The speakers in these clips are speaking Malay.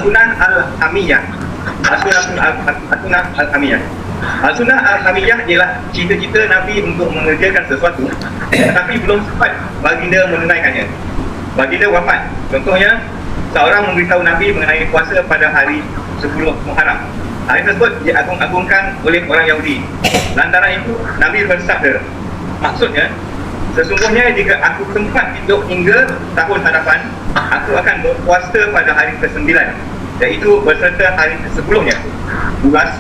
As-Sunnah Al-Hamiyah. As-Sunnah Al-Hamiyah. As-Sunnah Al-Hamiyah ialah cita-cita Nabi untuk mengerjakan sesuatu tetapi belum sempat baginda menunaikannya. Baginda wafat. Contohnya, seorang memberitahu Nabi mengenai puasa pada hari 10 Muharram. Hari tersebut diagung-agungkan oleh orang Yahudi. Lantaran itu, Nabi bersabda, maksudnya, sesungguhnya jika aku sempat hidup hingga tahun hadapan, aku akan berpuasa pada hari ke-9, iaitu berserta hari sebelumnya.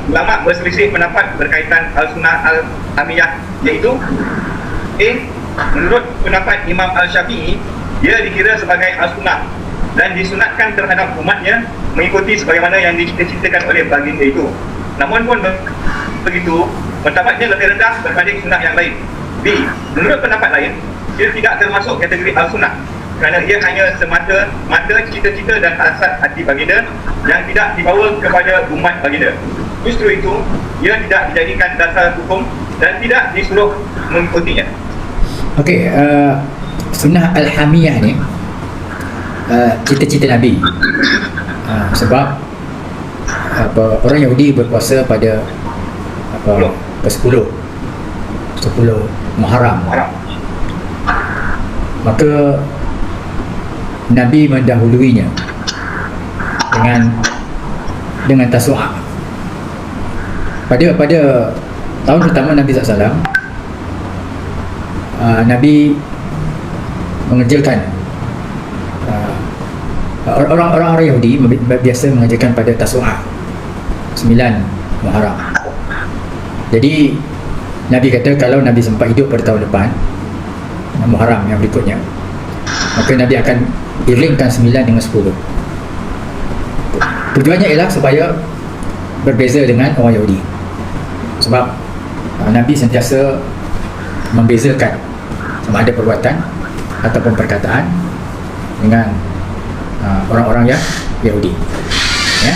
Ulama berselisih pendapat berkaitan Al-Sunnah Al-Hamiyah, iaitu A. Menurut pendapat Imam Al-Syafi'i, dia dikira sebagai Al-Sunnah dan disunatkan terhadap umatnya mengikuti sebagaimana yang dicita-citakan oleh baginda itu. Namun pun begitu, pendapatnya lebih rendah berbanding sunnah yang lain. B. Menurut pendapat lain, dia tidak termasuk kategori Al-Sunnah kerana ia hanya semata-mata cita-cita dan hasad hati baginda yang tidak dibawa kepada umat baginda. Justru itu, ia tidak dijadikan dasar hukum dan tidak disuruh mengikutinya. Okey, Sunnah Al-Hamiyah ni cita-cita Nabi. Sebab orang Yahudi berpuasa pada ke-10 Muharram. Maka Nabi mendahuluinya dengan Tasu'a. Pada tahun pertama Nabi SAW, Nabi mengerjakan orang Yahudi biasa mengerjakan pada Tasu'a 9 Muharram. Jadi Nabi kata kalau Nabi sempat hidup pada tahun depan, Muharram yang berikutnya, maka Nabi akan iringkan 9 dengan 10. Tujuannya ialah supaya berbeza dengan orang Yahudi. Sebab Nabi sentiasa membezakan sama ada perbuatan ataupun perkataan dengan orang-orang yang Yahudi, ya.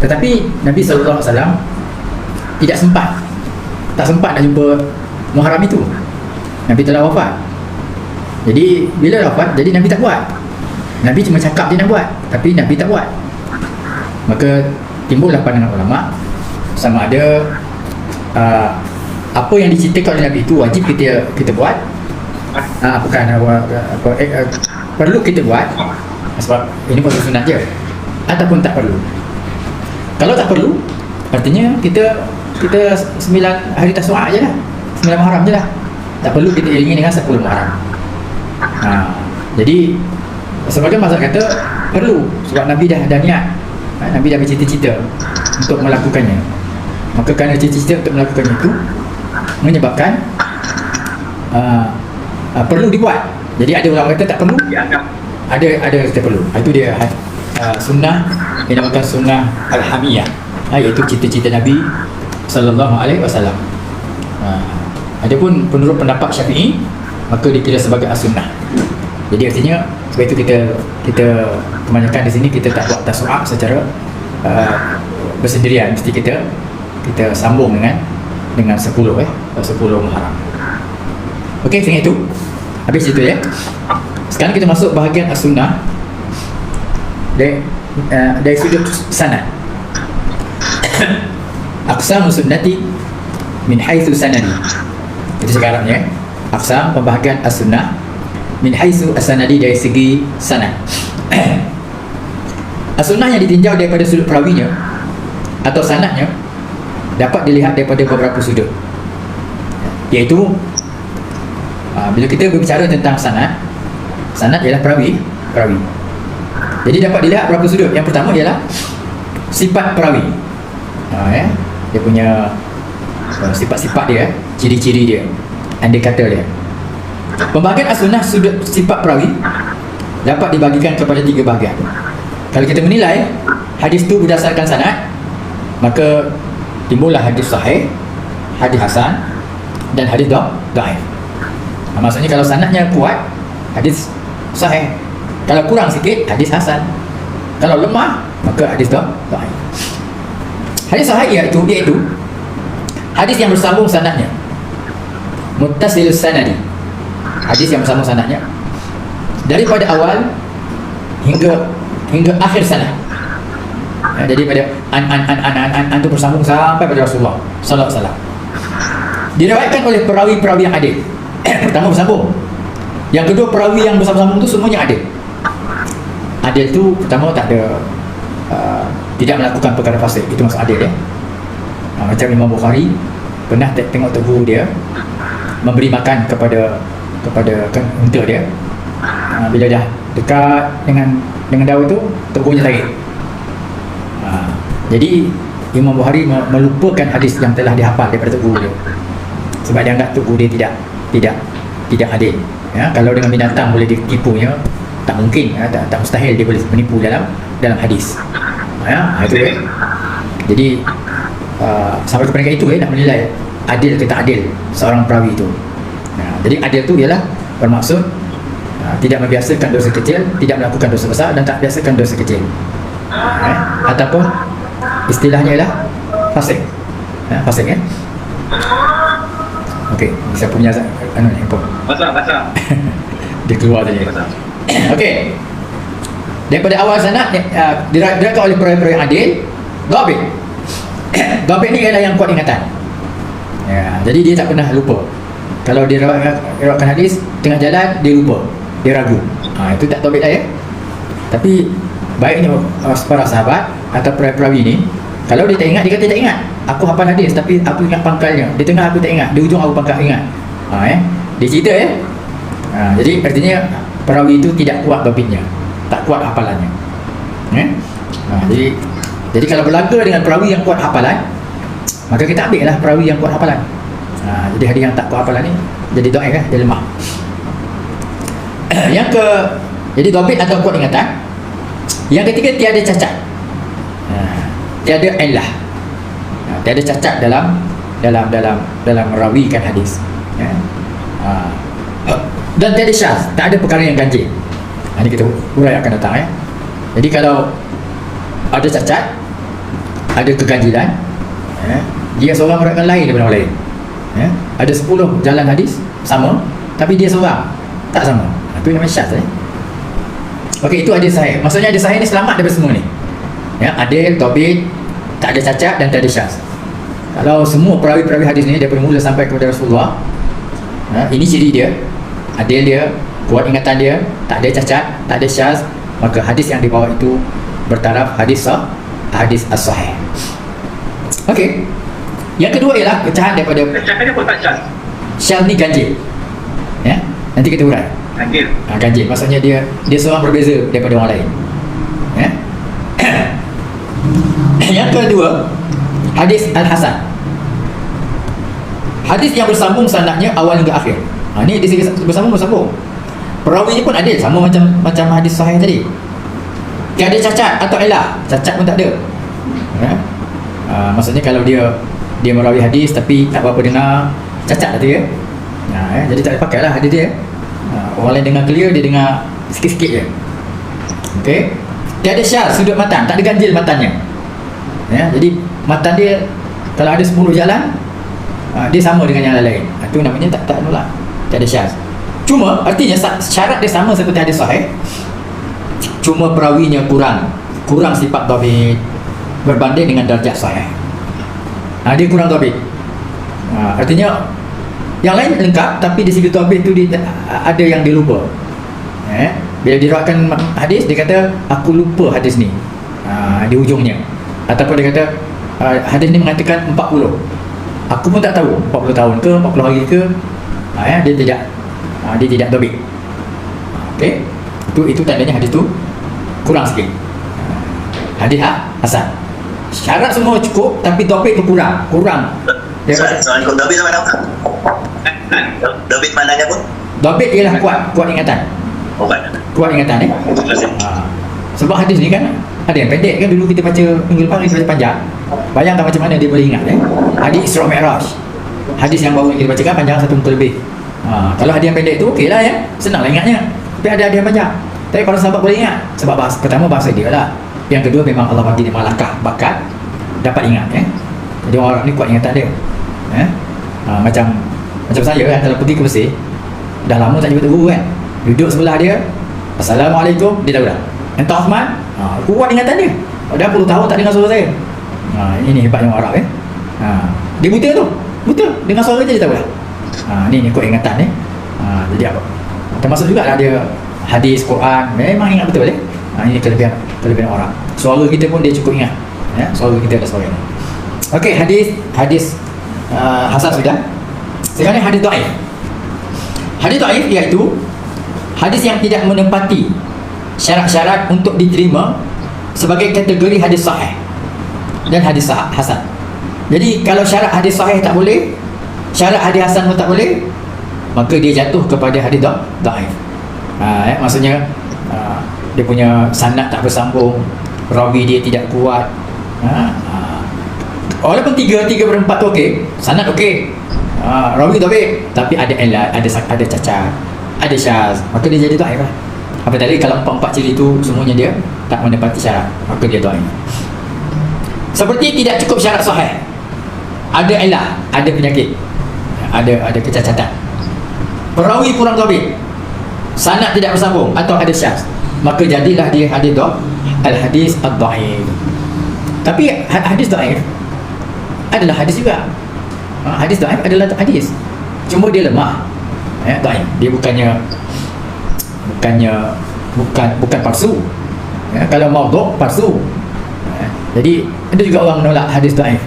Tetapi Nabi SAW tak sempat nak jumpa Muharram itu. Nabi telah wafat. Jadi bila wafat, jadi Nabi tak buat. Nabi cuma cakap dia nak buat, tapi Nabi tak buat. Maka timbullah pandangan ulama sama ada apa yang diceritakan oleh Nabi itu wajib kita buat, perlu kita buat sebab ini pun sunat je, ataupun tak perlu. Kalau tak perlu, artinya kita 9 hari Tasu'a je lah, 9 Muharram je lah. Tak perlu kita iringi dengan 10 Muharram. Jadi sebagian mazhab kata perlu, sebab Nabi dah niat, Nabi dah bercita-cita untuk melakukannya. Maka kerana cita-cita untuk melakukannya itu menyebabkan perlu dibuat. Jadi ada orang kata tak perlu, ada kata perlu. Itu dia sunnah yang dinamakan Sunnah Al-Hamiyah, iaitu cita-cita Nabi sallallahu alaihi wasallam. Adapun menurut pendapat Syafi'i, maka dikira sebagai as-sunnah. Jadi artinya sebab itu kita kebanyakan di sini kita tak buat Tasu'a secara bersendirian, mesti kita sambung dengan 10 Muharram. Okey, sehingga itu habis itu ya. Sekarang kita masuk bahagian as-sunnah dari sudut sanad. Aqsamu sunnati min haitsu sanadi. Itu sekarang ya. Aqsam pembahagian as-sunnah min haitsu as-sanadi, dari segi sanad. As-sunnah yang ditinjau daripada sudut perawinya atau sanadnya dapat dilihat daripada beberapa sudut, iaitu bila kita berbicara tentang sanad ialah perawi. Jadi dapat dilihat beberapa sudut. Yang pertama ialah sifat perawi, dia punya sifat-sifat dia, ciri-ciri dia, indikator dia. Pembahagian as-sunnah sudut sifat perawi dapat dibagikan kepada 3 bahagian. Kalau kita menilai hadis itu berdasarkan sanad, maka timbullah hadis sahih, hadis hasan dan hadis dhaif. Maksudnya kalau sanadnya kuat, hadis sahih. Kalau kurang sikit, hadis hasan. Kalau lemah, maka hadis dhaif. Hadis sahih iaitu hadis yang bersambung sanadnya, muttasilus sanadi, hadis yang bersambung sanadnya daripada awal hingga akhir sanad. Jadi pada an itu bersambung sampai pada Rasulullah sallallahu alaihi wasallam. Diriwayatkan oleh perawi-perawi yang adil. Pertama bersambung. Yang kedua, perawi yang bersambung itu semuanya adil. Adil itu pertama tak ada tidak melakukan perkara fasik, itu maksud adil ya. Macam Imam Bukhari pernah tengok tok guru dia memberi makan kepada unta dia. Bila dah dekat dengan daun tu, tok gurunya tarik. Jadi Imam Bukhari melupakan hadis yang telah dihafal daripada tok guru dia, sebab dia anggap tok guru dia tidak adil ya. Kalau dengan binatang boleh ditipunya, tak mungkin ya, tak mustahil dia boleh menipu dalam hadis ya. Itu ya. Jadi sampai kepada itu nak menilai adil ke tak adil seorang perawi itu. Jadi adil itu ialah bermaksud tidak membiasakan dosa kecil, tidak melakukan dosa besar, dan tak biasakan dosa kecil ataupun istilahnya ialah fasik fasik ya. Okey, saya punya handphone Pasal dia keluar tadi. Okey, daripada awal sanad diriwayatkan oleh perawi-perawi yang adil. Dhabit ni ialah yang kuat ingatan ya, jadi dia tak pernah lupa. Kalau dia riwayatkan hadis tengah jalan dia lupa, dia ragu, itu tak dhabit ya. Tapi baiknya para sahabat atau perawi ni, kalau dia tak ingat, dia kata tak ingat, aku hafal hadis tapi aku ingat pangkalnya, di tengah aku tak ingat, di ujung aku pangkal ingat. Dia cerita ya. Jadi artinya perawi itu tidak kuat dhabitnya, tak kuat hafalannya. Jadi kalau berlaga dengan perawi yang kuat hafalan, maka kita ambil lah perawi yang kuat hafalan. Jadi hadis yang tak kuat hafalan ni jadi dhaif dia lemah. Jadi dhabit atau kuat ingatan. Yang ketiga, tiada cacat. Tiada illah. Tiada cacat dalam merawikan hadis. Dan tiada syaz, tak ada perkara yang ganjil. Ini kita urai akan datang ya. Jadi kalau ada cacat, ada keganjilan, dia seorang meriwayatkan lain daripada orang lain. Ada 10 jalan hadis sama, tapi dia seorang tak sama. Itu namanya syaz. Okey, itu hadis sahih. Maksudnya hadis sahih ni selamat daripada semua ni. Ya, adil, dhabit, tak ada cacat dan tak ada syaz. Kalau semua perawi-perawi hadis ni daripada mula sampai kepada Rasulullah, ini ciri dia, adil dia, kuat ingatan dia, tak ada cacat, tak ada syaz, maka hadis yang dibawa itu bertaraf hadis as-sahih. Okey. Yang kedua ialah pecahan daripada Cakapnya pun tak syaz. syaz ni ganjil. Ya, nanti kita urai. Ganjil. Ganjil maksudnya dia seorang berbeza daripada orang lain. Ya. Yang kedua, hadis al-hasan. Hadis yang bersambung sanadnya awal hingga akhir. Ni di segi bersambung. Perawinya pun adil, sama macam hadis sahih tadi. Tiada cacat atau illah, cacat pun tak ada. Maksudnya kalau dia merawi hadis tapi tak berapa dengar, cacat tu ya. Jadi tak dipakai lah hadis dia. Orang lain dengar clear, dia dengar sikit-sikit je. Okey. Tiada syaz, sudut matan, tak ada ganjil matannya. Jadi matan dia kalau ada 10 jalan, dia sama dengan yang lain. Itu namanya tak nolak. Tiada syaz. Cuma artinya syarat dia sama seperti hadis sahih. Cuma perawinya kurang sifat dhabit berbanding dengan darjah sahih. Dia kurang dhabit. Artinya yang lain lengkap, tapi di segi dhabit tu dia ada yang dia lupa. Bila diriwayatkan hadis, dia kata aku lupa hadis ni di ujungnya, ataupun dia kata hadis ni mengatakan 40, aku pun tak tahu 40 tahun ke 40 hari ke. Dia tidak dhabit. Okey, itu tandanya hadis tu kurang sikit. Hadis hasan. Syarat semua cukup, tapi dhabit tu kurang. Soalan kau David mana? David mananya pun? Dhabit ialah kuat ingatan. Kuat ingatan sebab hadis ni kan ada yang pendek kan. Dulu kita baca minggu lepas, kita baca panjang. Bayangkan macam mana dia boleh ingat hadis Isra Mi'raj. Hadis yang baru kita bacakan panjang 1 muka lebih. Kalau hadis yang pendek tu okey lah ya, senang lah ingatnya. Tapi ada yang panjang. Tapi kalau sahabat boleh ingat, sebab pertama bahasa dia lah, yang kedua memang Allah bagi dia malakah, bakat dapat ingat ya. Jadi orang ni kuat ingatan dia. Macam saya kan, kalau pergi ke Mesir, dah lama tak jumpa guru kan, duduk sebelah dia, Assalamualaikum, dia dah udah. Entah Osman, kuat ingatan dia. dah puluh tahun tak dengar suara saya. Ini hebatnya orang Arab dia buta tu, buta dengar suara je dia tahu lah. Ni ikut ingatan jadi apa, termasuk juga lah dia hadis Quran memang ingat betul ini kelebihan orang. Suara kita pun dia cukup ingat suara kita ada suara ni. Okey, hadis hasan sudah. Sekarang hadis dhaif. Hadis dhaif iaitu hadis yang tidak menepati syarat-syarat untuk diterima sebagai kategori hadis sahih dan hadis hasan. Jadi kalau syarat hadis sahih tak boleh, syarat hadis hasan pun tak boleh, maka dia jatuh kepada hadis dhaif. Maksudnya dia punya sanad tak bersambung, rawi dia tidak kuat. Walaupun 3/4 tu okey, sanad okey, rawi dhaif, tapi ada ilat, ada cacat, ada syaz, maka dia jadi dhaif lah. Apa tadi, kalau 4 ciri tu semuanya dia tak menepati syarat, maka dia dhaif. Seperti tidak cukup syarat sahih, ada ilah, ada penyakit, ada kecacatan, perawi kurang dhabit, sanad tidak bersambung atau ada syaz, maka jadilah dia hadis al-hadis ad-dhaif. Tapi hadis dhaif adalah hadis juga. Hadis dhaif adalah hadis, cuma dia lemah. Dhaif dia bukan palsu. Kalau maudhu' palsu. Jadi ada juga orang menolak hadis dhaif.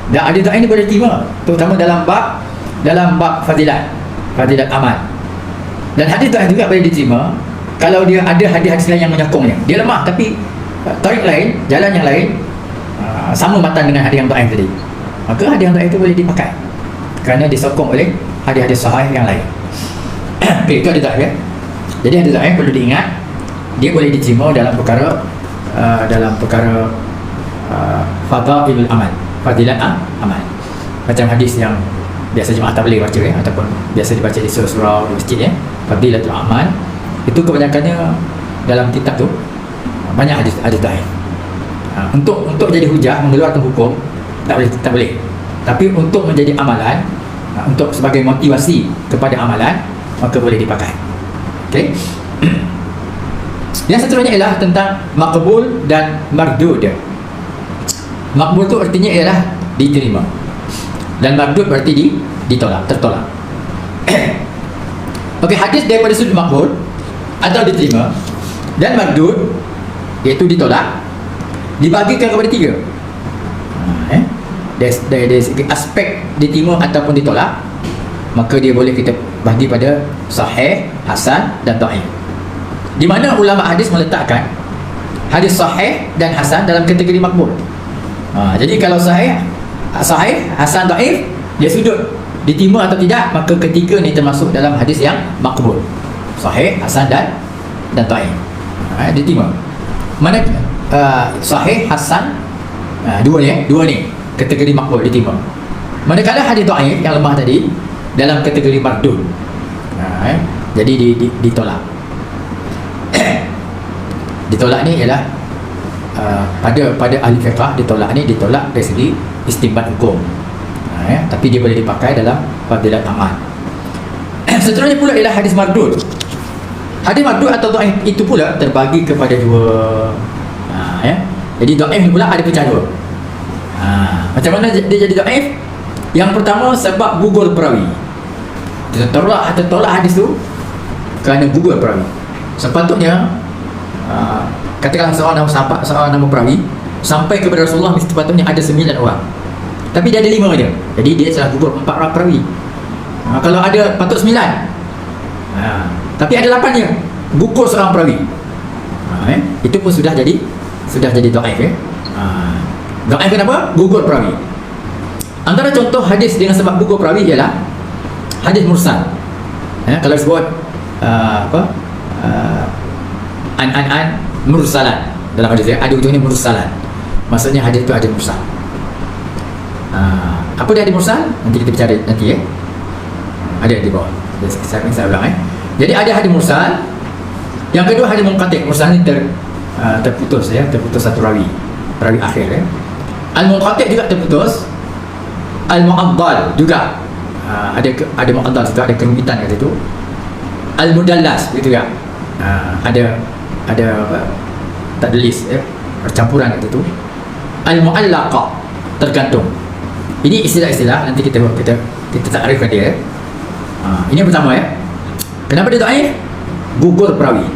Dan hadis dhaif ni boleh terima, terutama dalam bab fadilat amal. Dan hadis dhaif juga boleh diterima kalau dia ada hadis-hadis lain yang menyokongnya. Dia lemah tapi tarik lain, jalan yang lain sama matan dengan hadis yang dhaif tadi, maka hadis yang dhaif itu boleh dipakai kerana disokong oleh hadis-hadis sahih yang lain. Okay, itu hadis dhaif. Jadi hadis dhaif perlu diingat, dia boleh diterima dalam perkara fadailul amal, fadilat amal. Macam hadis yang biasa jemaah tabligh baca ataupun biasa dibaca di surau di masjid fadilatul amal, itu kebanyakannya dalam kitab tu banyak hadis dhaif. Untuk jadi hujah mengeluarkan hukum tak boleh. Tapi untuk menjadi amalan, untuk sebagai motivasi kepada amalan, maka boleh dipakai. Okey. Yang seterusnya ialah tentang maqbul dan mardud. Maqbul tu artinya ialah diterima, dan mardud berarti tertolak. Okey, hadis daripada sudut maqbul atau diterima dan mardud, iaitu ditolak, dibagikan kepada 3. Dari segi aspek diterima ataupun ditolak, maka dia boleh kita bagi pada sahih, hasan dan dhaif. Di mana ulama hadis meletakkan hadis sahih dan hasan dalam kategori makbul. Jadi kalau sahih, hasan, dhaif, dia sudut diterima atau tidak, maka ketiga ni termasuk dalam hadis yang makbul. Sahih, hasan dan dhaif. Diterima. Mana sahih, hasan, dua ni kategori makbul diterima. Manakala hadis dhaif yang lemah tadi dalam kategori mardud. Jadi ditolak. Ditolak ni ialah pada ahli fiqh, ditolak dari segi istinbat hukum. Tapi dia boleh dipakai dalam fadilat amal. Seterusnya pula ialah hadis mardud. Hadis mardud atau dhaif itu pula terbagi kepada 2. Jadi dhaif ni pula ada pecah 2. Macam mana dia jadi dhaif? Yang pertama, sebab gugur perawi. Dia tertolak hadis tu kerana gugur perawi. Sepatutnya katakanlah seorang nama perawi sampai kepada Rasulullah sepatutnya ada 9 orang, tapi dia ada 5 je. Jadi dia telah gugur 4 orang perawi. Kalau ada patut 9, tapi ada 8 je, gugur seorang perawi. Itu pun sudah jadi dhaif. Dhaif kenapa? Gugur perawi. Antara contoh hadis dengan sebab gugur perawi ialah hadis mursal. Kalau sebut an mursalan dalam hadis ada ujungnya mursalan, maksudnya hadis itu hadis mursal. Apa dia hadis mursal? Nanti kita bicara nanti ada di bawah. Saya ulang Jadi ada hadis mursal. Yang kedua hadis munqati'. Mursal ni terputus satu rawi akhir. Al-munqati' juga terputus. Al-mu'addal juga ada mu'addal situ, ada kemungkinan kat situ. Al-mudallas begitu ya. Ada tadlis percampuran kat situ. Al-mu'allaqah, tergantung. Ini istilah-istilah, nanti kita takrifkan dia. Ini yang pertama ya. Kenapa dia dhaif? Gugur perawi.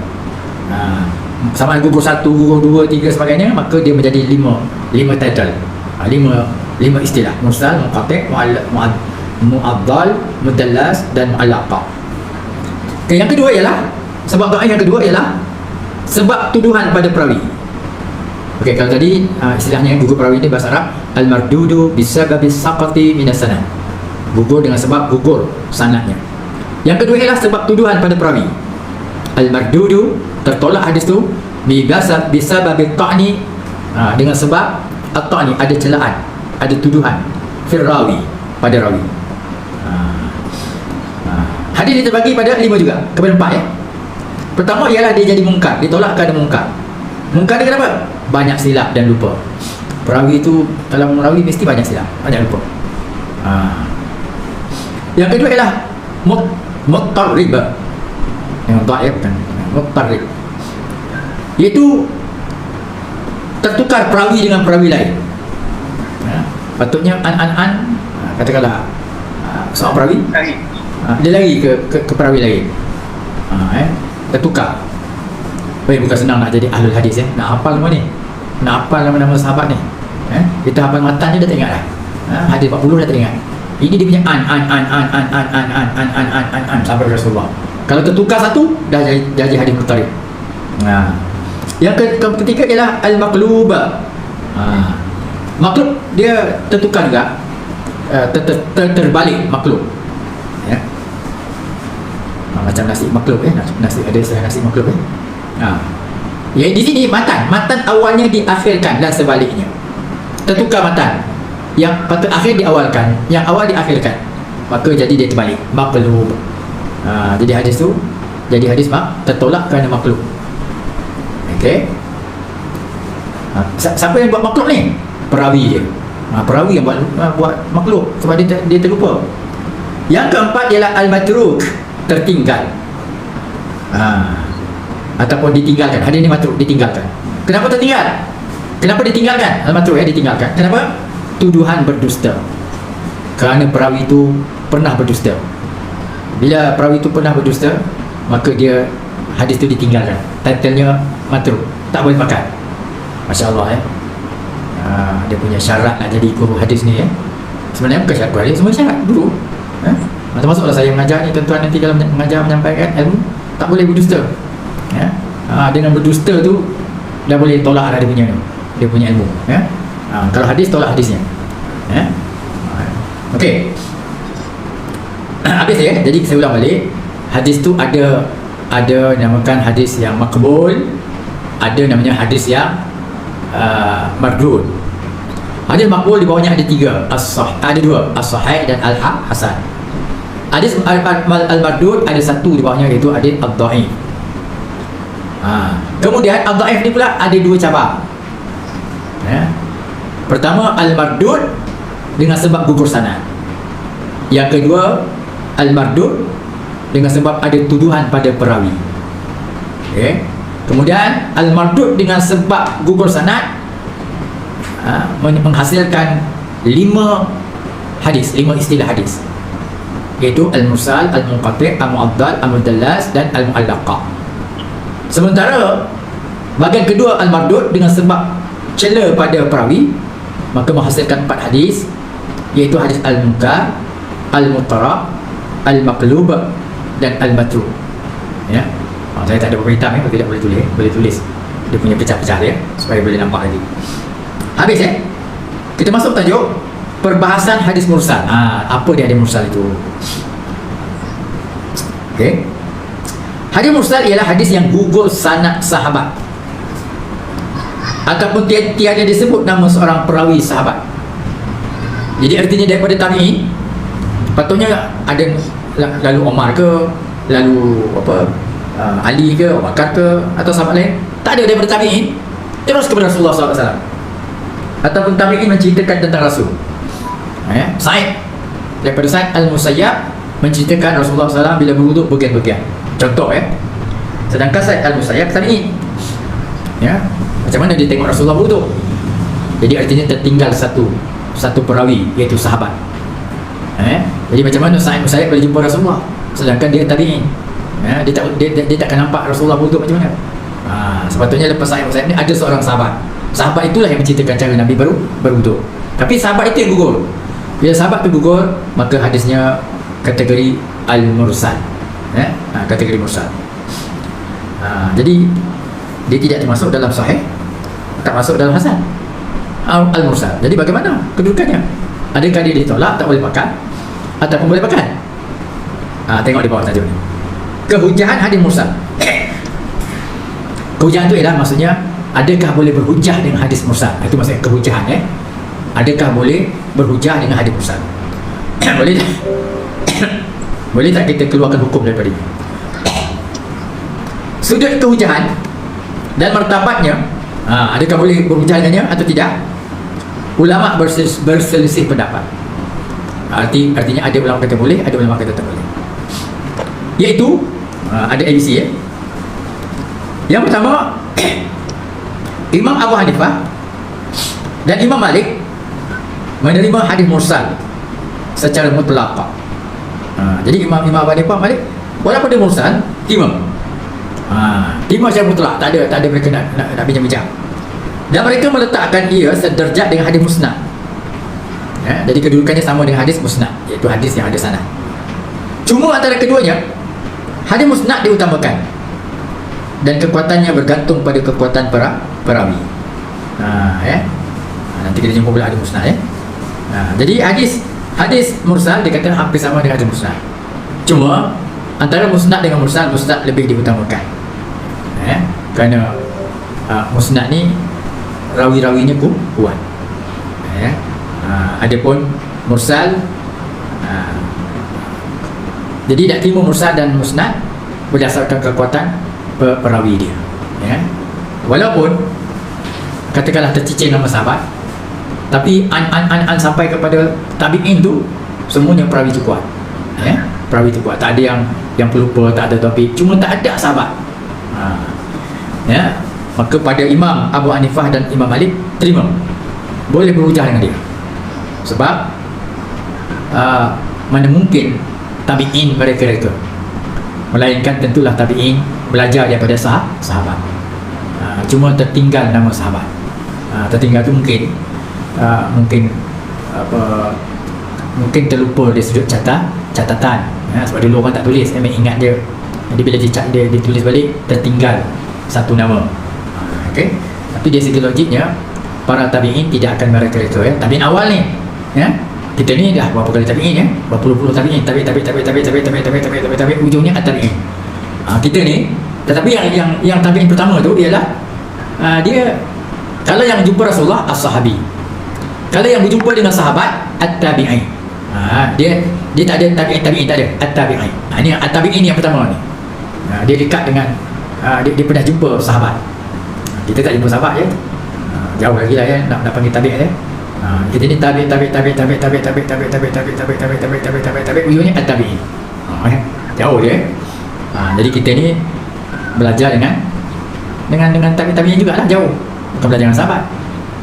Sama gugur 1, gugur 2, 3 sebagainya, maka dia menjadi 5 title. 5 istilah: mursal, munqati', mu'addal, mudallas dan mu'allaqah. Okay, yang kedua ialah sebab dhaif, yang kedua ialah sebab tuduhan pada perawi. Okey, kalau tadi istilahnya gugur perawi ini bahasa Arab al-mardudu bisababi saqati minas sanad. Gugur dengan sebab gugur sanadnya. Yang kedua ialah sebab tuduhan pada perawi. Al-mardudu, tertolak hadis tu, bisababi ta'ni, dengan sebab at-ta'ni, ada celaan, ada tuduhan fil rawi, pada rawi. Hadis ini terbagi pada 5 juga, kepada 4 ya. Pertama ialah dia jadi mungkar, ditolak kerana mungkar. Mungkar dia kenapa? Banyak silap dan lupa. Perawi itu, dalam merawi mesti banyak silap, banyak lupa. Yang kedua ialah muttarrib. Yang dhaif kan, muttarrib, iaitu tertukar perawi dengan perawi lain. Patutnya katakanlah seorang perawi dia lari ke perawi lain, tertukar. Bukan senang nak jadi ahlul hadis ya. Nak hafal semua ni, nak hafal nama-nama sahabat ni. Kita hafal matan je dah tak ingat dah. Hadis 40 dah tak ingat. Ini dia punya an sampai Rasulullah. Kalau tertukar satu, dah jadi hadis muttarib. Yang ketiga ialah al-maqlub. Maqlub dia tertukar juga, terbalik maqlub ya. Macam nasi maqlub nasi, ada istilah nasi maqlub ya. Di sini matan awalnya diakhirkan dan sebaliknya. Tertukar matan, yang patut akhir diawalkan, yang awal diakhirkan, maka jadi dia terbalik, maqlub. Jadi hadis tu jadi hadis tertolak kerana maqlub. Okey. Siapa yang buat maqlub ni? Perawi dia. Perawi yang buat maqlub sebab dia terlupa. Yang keempat ialah al-matruk, tertinggal. Ataupun ditinggalkan. Hadis ni matruk, ditinggalkan. Kenapa tertinggal? Kenapa ditinggalkan? Al-matruk ya, ditinggalkan. Kenapa? Tuduhan berdusta. Kerana perawi itu pernah berdusta. Bila perawi itu pernah berdusta, maka dia hadis itu ditinggalkan. Title-nya matruk, tak boleh pakai. Masya-Allah ya. Dia punya syarat nak jadi guru hadis ni ya. Sebenarnya bukan syarat guru hadis, semua syarat guru. Termasuklah saya mengajar ni, tuan-tuan nanti kalau mengajar menyampaikan ilmu, tak boleh berdusta. Dengan berdusta tu dah boleh tolak dia punya ilmu ya. Kalau hadis, tolak hadisnya ya. Okey. Habis ya. Jadi saya ulang balik. Hadis tu ada namakan hadis yang makbul, ada namanya hadis yang mardud. Hadis makbul di bawahnya ada 3, ada 2, as-sahih dan al-hasan. Hadis al-mardud ada 1 di bawahnya, iaitu hadis ad-dhaif. Kemudian ad-dhaif ni pula ada 2 cabang ya. Pertama al-mardud dengan sebab gugur sanad. Yang kedua al-mardud dengan sebab ada tuduhan pada perawi. Okay. Kemudian al-mardud dengan sebab gugur sanad menghasilkan 5 hadis, 5 istilah hadis, iaitu al-mursal, al-munqati', al-mu'addal, al-mudallas dan al-mu'allaqah. Sementara bahagian kedua al-mardud dengan sebab cela pada perawi, maka menghasilkan 4 hadis, iaitu hadis al-munkar, al-muttarab, al-maqlub dan al-matruk ya. Saya tak ada paper hitam ya, kalau tidak boleh tulis dia punya pecah-pecah dia supaya boleh nampak lagi. Habis ya. Kita masuk tajuk perbahasan hadis mursal. Apa dia hadis mursal itu? Okey. Hadis mursal ialah hadis yang gugur sanad sahabat, ataupun tiada disebut nama seorang perawi sahabat. Jadi artinya daripada tabi'in, patutnya ada lalu Omar ke, lalu Ali ke, Abu Bakar ke, atau sahabat lain. Tak ada daripada tabi'in terus kepada Rasulullah SAW, ataupun tabi'in menceritakan tentang Rasul. Sa'id, daripada Sa'id al-Musayyab menceritakan Rasulullah SAW bila berwuduk bagian-bagian. Contoh ya. Sedangkan Sa'id al-Musayyab tabi'in ya. Macam mana dia tengok Rasulullah berwuduk? Jadi artinya tertinggal satu perawi, iaitu sahabat. Jadi macam mana Sa'id bin Musayyib boleh jumpa Rasulullah sedangkan dia tabi'in? Dia takkan nampak Rasulullah berwuduk macam mana? Sepatutnya lepas Sa'id bin Musayyib ni ada seorang sahabat. Sahabat itulah yang menceritakan cara Nabi berwuduk. Tapi sahabat itu yang gugur. Bila sahabat tu gugur, maka hadisnya kategori al-mursal. Kategori mursal. Jadi dia tidak termasuk dalam sahih, tak masuk dalam hasan. Al-mursal. Jadi bagaimana kedudukannya? Adakah dia ditolak, tak boleh makan, ataupun boleh makan? Tengok di bawah tajuk ni. Kehujahan hadis mursal. Kehujahan itu ialah maksudnya adakah boleh berhujah dengan hadis mursal? Itu maksudnya kehujahan. Adakah boleh berhujah dengan hadis mursal? Boleh tak? Boleh tak kita keluarkan hukum daripada ini? Sudut kehujahan dan martabatnya, adakah boleh berhujah dengannya atau tidak? Ulama berselisih pendapat. Artinya ada ulama kata boleh, ada ulama kata tak boleh. Iaitu ada ABC. Yang pertama, Imam Abu Hanifah dan Imam Malik menerima hadis mursal secara mutlak. Jadi Imam Abu Hanifah, Malik, walaupun dia mursal, terima secara mutlak, tak ada mereka nak bincang-bincang. Dan mereka meletakkan ia sederajat dengan hadis musnad. Jadi kedudukannya sama dengan hadis musnad, iaitu hadis yang ada sanad. Cuma antara keduanya, hadis musnad diutamakan dan kekuatannya bergantung pada kekuatan perawi. Nanti kita jumpa pula hadis musnad. Jadi hadis mursal dikatakan hampir sama dengan hadis musnad. Cuma antara musnad dengan mursal, musnad lebih diutamakan. Kerana musnad ni rawi-rawinya pun kuat. Adapun mursal, jadi nak terima mursal dan musnad berdasarkan kekuatan perawi dia. Walaupun katakanlah tercicir nama sahabat, tapi an sampai kepada tabi'in tu semuanya perawi tu kuat. Perawi tu kuat, tak ada yang pelupa, tak ada topik, cuma tak ada sahabat. Maka pada Imam Abu Hanifah dan Imam Malik terima, boleh berhujah dengan dia. Sebab mana mungkin tabi'in mereka, melainkan tentulah tabi'in belajar daripada sahabat. Cuma tertinggal nama sahabat. Tertinggal tu mungkin terlupa dari sudut catatan. Sebab dulu orang tak tulis, memang ingat dia. Jadi bila dia tulis balik, tertinggal satu nama. Tapi dari segi logiknya, para tabi'in tidak akan mereka-reka. Tabi'in awal ni, kita ni dah berapa kali tabi'in, berpuluh-puluh tabi'in, tabi, ujungnya at-tabi'in. Kita ni, tetapi yang tabi'in pertama tu ialah dia, kalau yang jumpa Rasulullah, as-sahabi. Kalau yang berjumpa dengan sahabat, at-tabi'in. Dia tak ada tabi'in, tak ada at-tabi'in. Ini at-tabi'in yang pertama ni. Dia dekat dengan dia pernah jumpa sahabat. Kita tak jumpa sahabat je, jauh lagi lah nak panggil tabi'. Kita ni tabi', ujungnya at-tabi'in. Jauh dia. Jadi kita ni belajar dengan tabi'in jugalah, jauh. Bukan belajar dengan sahabat.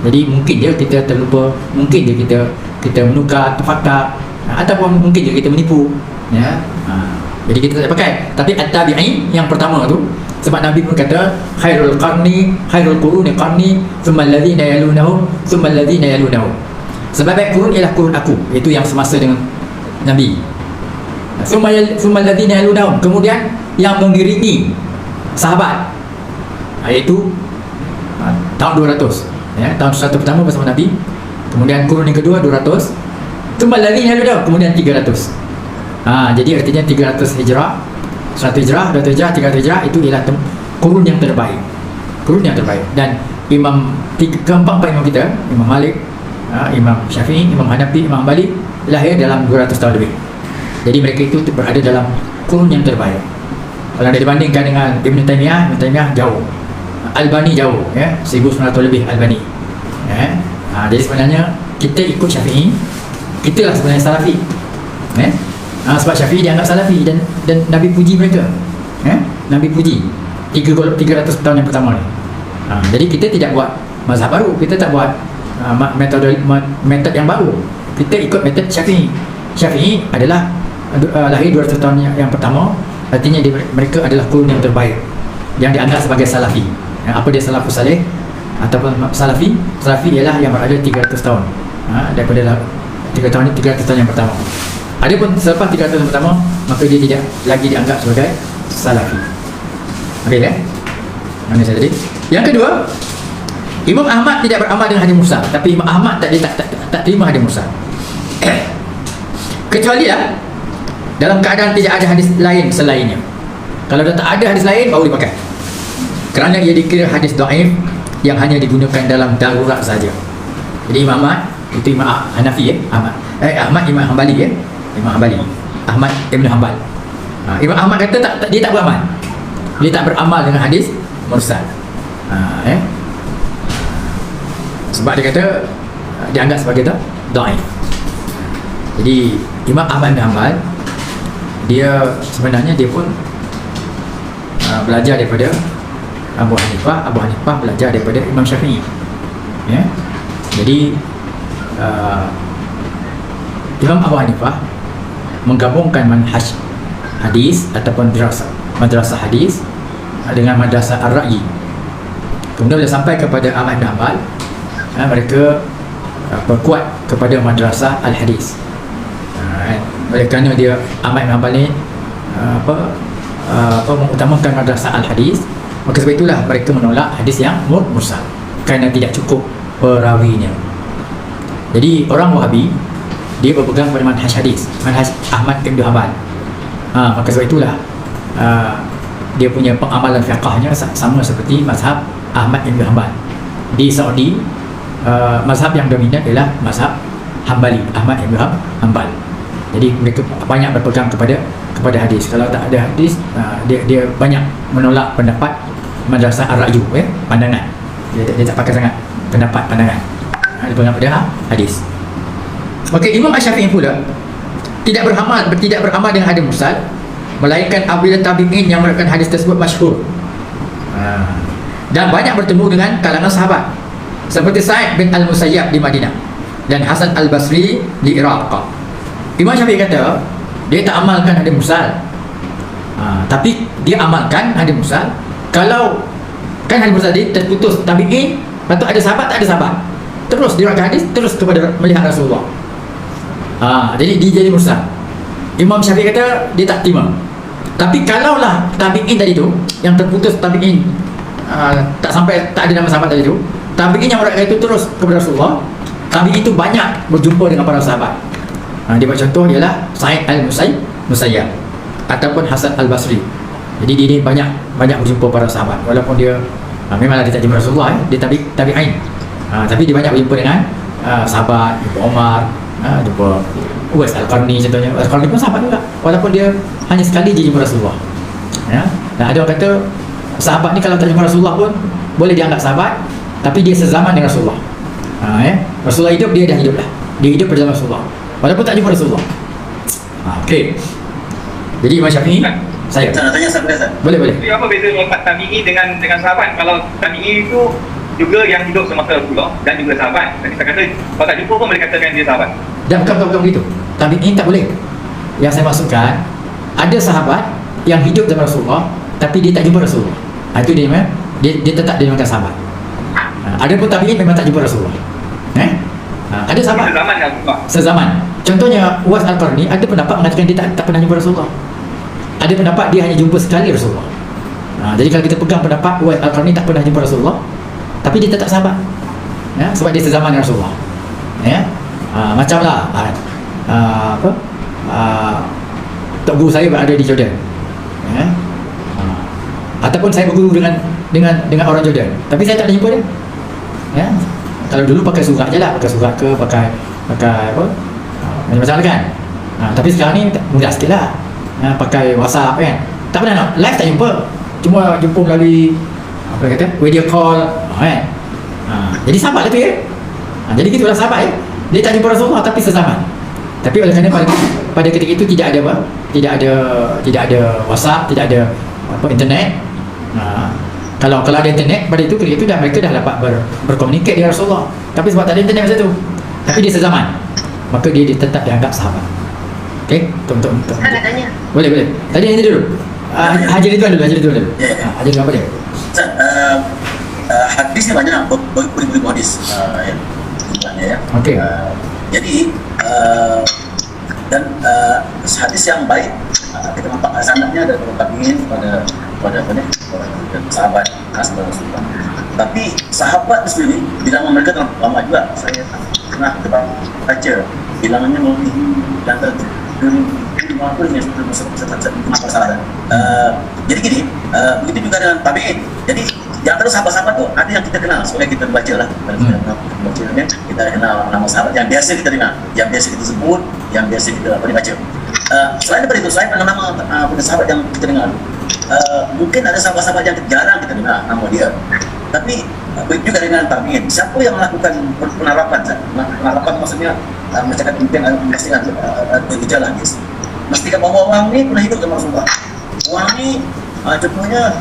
Jadi mungkin je kita terlupa, mungkin je kita menukar fakta, ataupun mungkin je kita menipu. Jadi kita tak pakai. Tapi at-tabi'in yang pertama tu, sebab Nabi pun kata khairul quruni qarni thumma alladhina yalunahum thumma alladhina yalunahum. Sebaik kurun ialah kurun aku, iaitu yang semasa dengan Nabi. Thumma alladhina yalunahum, kemudian yang mengiringi sahabat, iaitu tahun 200. Tahun 100 pertama bersama Nabi, kemudian kurun yang kedua 200, thumma alladhina yalunahum, kemudian 300. Jadi artinya 300 hijrah, 100 hijrah, 200 hijrah, 300 hijrah, itu ialah kurun yang terbaik. Kurun yang terbaik. Dan keempat imam kita, Imam Malik, Imam Syafi'i, Imam Hanafi, Imam Hanbali, lahir dalam 200 tahun lebih. Jadi mereka itu berada dalam kurun yang terbaik. Kalau dibandingkan dengan Ibn Taymiyah jauh, Albani jauh, 1900 lebih Albani. Jadi sebenarnya kita ikut Syafi'i, kitalah sebenarnya Salafi. Sebab Syafi'i dianggap Salafi dan Nabi puji mereka. Nabi puji 300 tahun yang pertama ni. Jadi kita tidak buat mazhab baru, kita tak buat metode yang baru. Kita ikut metode Syafi'i. Syafi'i adalah lahir 200 tahun yang pertama. Artinya mereka adalah kurun yang terbaik yang dianggap sebagai salafi. Apa dia salafus salih ataupun salafi? Salafi ialah yang berada 300 tahun daripada 300 tahun yang pertama. Adapun selepas 300 tahun pertama, maka dia tidak lagi dianggap sebagai salafi. Okey kan? Mana saya tadi? Yang kedua, Imam Ahmad tidak beramal dengan hadis mursal, tapi Imam Ahmad tak terima hadis mursal. Kecuali dalam keadaan tidak ada hadis lain selainnya. Kalau dah tak ada hadis lain, baru dipakai. Kerana ia dikira hadis dhaif yang hanya digunakan dalam darurat saja. Jadi Imam Ahmad itu Imam Hanafi Ahmad Imam Hanbali Imam Hanbali Ahmad Ibn Hanbal. Imam Ahmad kata dia tak beramal. Dia tak beramal dengan hadis mursal. Sebab dia kata dianggap sebagai dhaif. Jadi Imam Ahmad bin Hanbal dia sebenarnya dia pun belajar daripada Abu Hanifah belajar daripada Imam Syafi'i. Jadi Imam Abu Hanifah menggabungkan manhaj hadis ataupun madrasah hadis dengan madrasah ar-ra'yi. Kemudian bila sampai kepada Ahmad bin Hanbal, mereka berkuat kepada madrasah al-hadis. Oleh kerana dia Ahmad bin Hanbal ni mengutamakan madrasah al-hadis, maka sebab itulah mereka menolak hadis yang mursal kerana tidak cukup perawinya. Jadi orang Wahabi dia berpegang pada manhaj hadis, manhaj Ahmad bin Hanbal. Maka sebab itulah dia punya pengamalan fiqahnya sama seperti mazhab Ahmad bin Hanbal. Di Saudi mazhab yang dominan ialah mazhab Hanbali, Ahmad bin Hanbal. Jadi mereka banyak berpegang kepada hadis. Kalau tak ada hadis, dia banyak menolak pendapat madrasah ar-ra'yu, pandangan. Dia tak pakai sangat pandangan. Dia pegang pada hadis. Okey, Imam Asy-Syafi'i pula tidak beramal dengan hadis mursal, melainkan apabila tabi'in yang meriwayatkan hadis tersebut masyhur. Dan banyak bertemu dengan kalangan sahabat seperti Sa'id bin Al-Musayyab di Madinah dan Hasan Al-Basri di Iraq. Imam Syafi'i kata dia tak amalkan hadis mursal, tapi dia amalkan hadis mursal kalau kan hadis mursal dia terputus tabi'in, lepas tu ada sahabat tak ada sahabat, terus diriwayatkan hadis terus kepada melihat Rasulullah. Jadi dia jadi mursal. Imam Syafi'i kata dia tak terima. Tapi kalaulah tabi'in tadi tu yang terputus tabi'in, tak ada nama sahabat tadi tu, tabi'in yang meriwayatkan itu terus kepada Rasulullah, tabi'in itu banyak berjumpa dengan para sahabat. Dia buat contoh ialah Sa'id Al-Musayyab ataupun Hasan Al-Basri. Jadi dia ni banyak berjumpa para sahabat, walaupun dia memanglah dia tak jumpa Rasulullah, dia tabi'in, tapi dia banyak berjumpa dengan sahabat, jumpa Umar, jumpa Uwais Al-Qarni contohnya. Al-Qarni pun sahabat juga, walaupun dia hanya sekali je jumpa Rasulullah. Dan ada orang kata sahabat ni kalau tak jumpa Rasulullah pun boleh dianggap sahabat, tapi dia sezaman dengan Rasulullah. Rasulullah hidup, dia dah hidup lah, dia hidup pada zaman Rasulullah walaupun tak jumpa Rasulullah. Okey. Jadi Imam Syafi'i, saya nak tanya Ustaz. boleh. Jadi apa beza tabi'i dengan sahabat? Kalau tabi'i itu juga yang hidup semasa Rasulullah dan juga sahabat. Dan kita kata kalau tak jumpa pun boleh katakan dia sahabat. Dan bukan begitu. Tabi'in tak boleh. Yang saya maksudkan, ada sahabat yang hidup zaman Rasulullah tapi dia tak jumpa Rasulullah. Itu dia tetap dinamakan sahabat. Ada pun tabi'in memang tak jumpa Rasulullah. Ada sahabat Sezaman dengan Rasulullah. sezaman. Contohnya Uwais Al-Qarni ada pendapat mengatakan dia tak pernah jumpa Rasulullah. Ada pendapat dia hanya jumpa sekali Rasulullah. Jadi kalau kita pegang pendapat Uwais Al-Qarni tak pernah jumpa Rasulullah, tapi dia tetap sahabat, sebab dia sezaman dengan Rasulullah. Macamlah tok guru saya berada di Jordan, ataupun saya berguru dengan orang Jordan, tapi saya tak ada jumpa dia. Kalau dulu pakai surat je lah, pakai apa, macam-macam kan. Tapi sekarang ni mudah sikit lah, pakai WhatsApp kan. Tak pernah nak live, tak jumpa, cuma jumpa melalui apa kata video call, kan. Jadi sahabat lah tu jadi gitulah sahabat dia tak jumpa Rasulullah tapi sezaman. Tapi oleh kerana pada ketika itu tidak ada WhatsApp, tidak ada internet, Kalau ada internet pada itu ketika itu mereka dah dapat berkomunikasi dengan Rasulullah. Tapi sebab tak ada internet masa tu, tapi dia sezaman, maka dia tetap dianggap sahabat. Okey, untuk Saya nak tanya. boleh. Tadi ini dulu. Haji Ridwan dulu. Haji Ridwan apa dia? Ustaz, hadis ni banyak beribu-ribu hadis yang jumlahnya ya. Okey. Jadi dan hadis yang baik kita nampak sanadnya ada tabi'in pada apa ni, sahabat sahabat Rasulullah. Tapi sahabat sendiri bilangan mereka terlalu lama juga. Saya pernah baca bilangannya melebihi antara 2,000 ni kenapa salah. Jadi gini, begitu juga dengan tabi'in. Jadi di antara sahabat-sahabat tu ada yang kita kenal, soalnya kita baca lah. Kita kenal nama sahabat yang biasa kita dengar, yang biasa kita sebut, yang biasa kita baca. Selain daripada itu, selain nama sahabat yang kita dengar, mungkin ada sahabat-sahabat yang jarang kita dengar nama dia. Tapi begitu juga dengan tabi'in. Siapa yang melakukan penerapan? Penerapan maksudnya macam kata memastikan gejala hadis. Memastikan bahawa orang ni pernah hidup dengan Rasulullah. Orang ni contohnya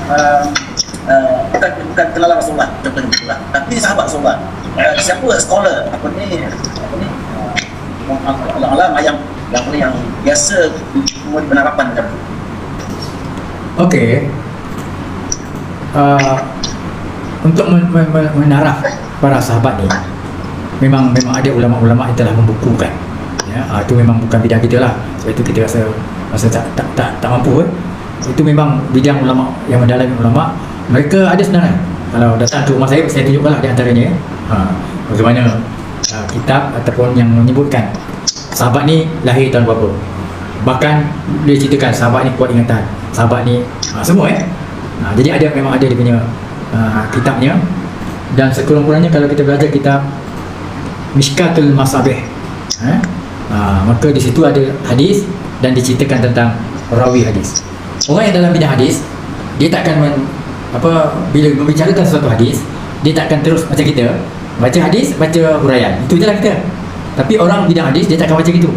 bukan kenal Rasulullah, contohnya Rasulullah, tapi sahabat Rasulullah. Siapa scholar apa ni ulama yang biasa memberi penerapan macam tu. Okey. Untuk menaraf para sahabat ni, memang ada ulama-ulama yang telah membukukan. Ya, itu memang bukan bidang kita lah. Sebab itu kita rasa tak mampu. Itu memang bidang ulama yang mendalami ulama. Mereka ada sebenarnya. Kalau datang ke rumah saya tunjukkanlah di antaranya. Bagaimana kitab ataupun yang menyebutkan sahabat ni lahir tahun berapa. Bahkan dia ceritakan sahabat ni kuat ingatan, sahabat ni semua jadi memang ada dia punya kitabnya. Dan sekurang-kurangnya kalau kita belajar kitab Mishkatul Masabih, maka di situ ada hadis dan diceritakan tentang rawi hadis. Orang yang dalam bidang hadis, dia takkan bila membicarakan suatu hadis, dia takkan terus macam kita baca hadis, baca huraian, itu je lah kita. Tapi orang bidang hadis, dia takkan baca gitu.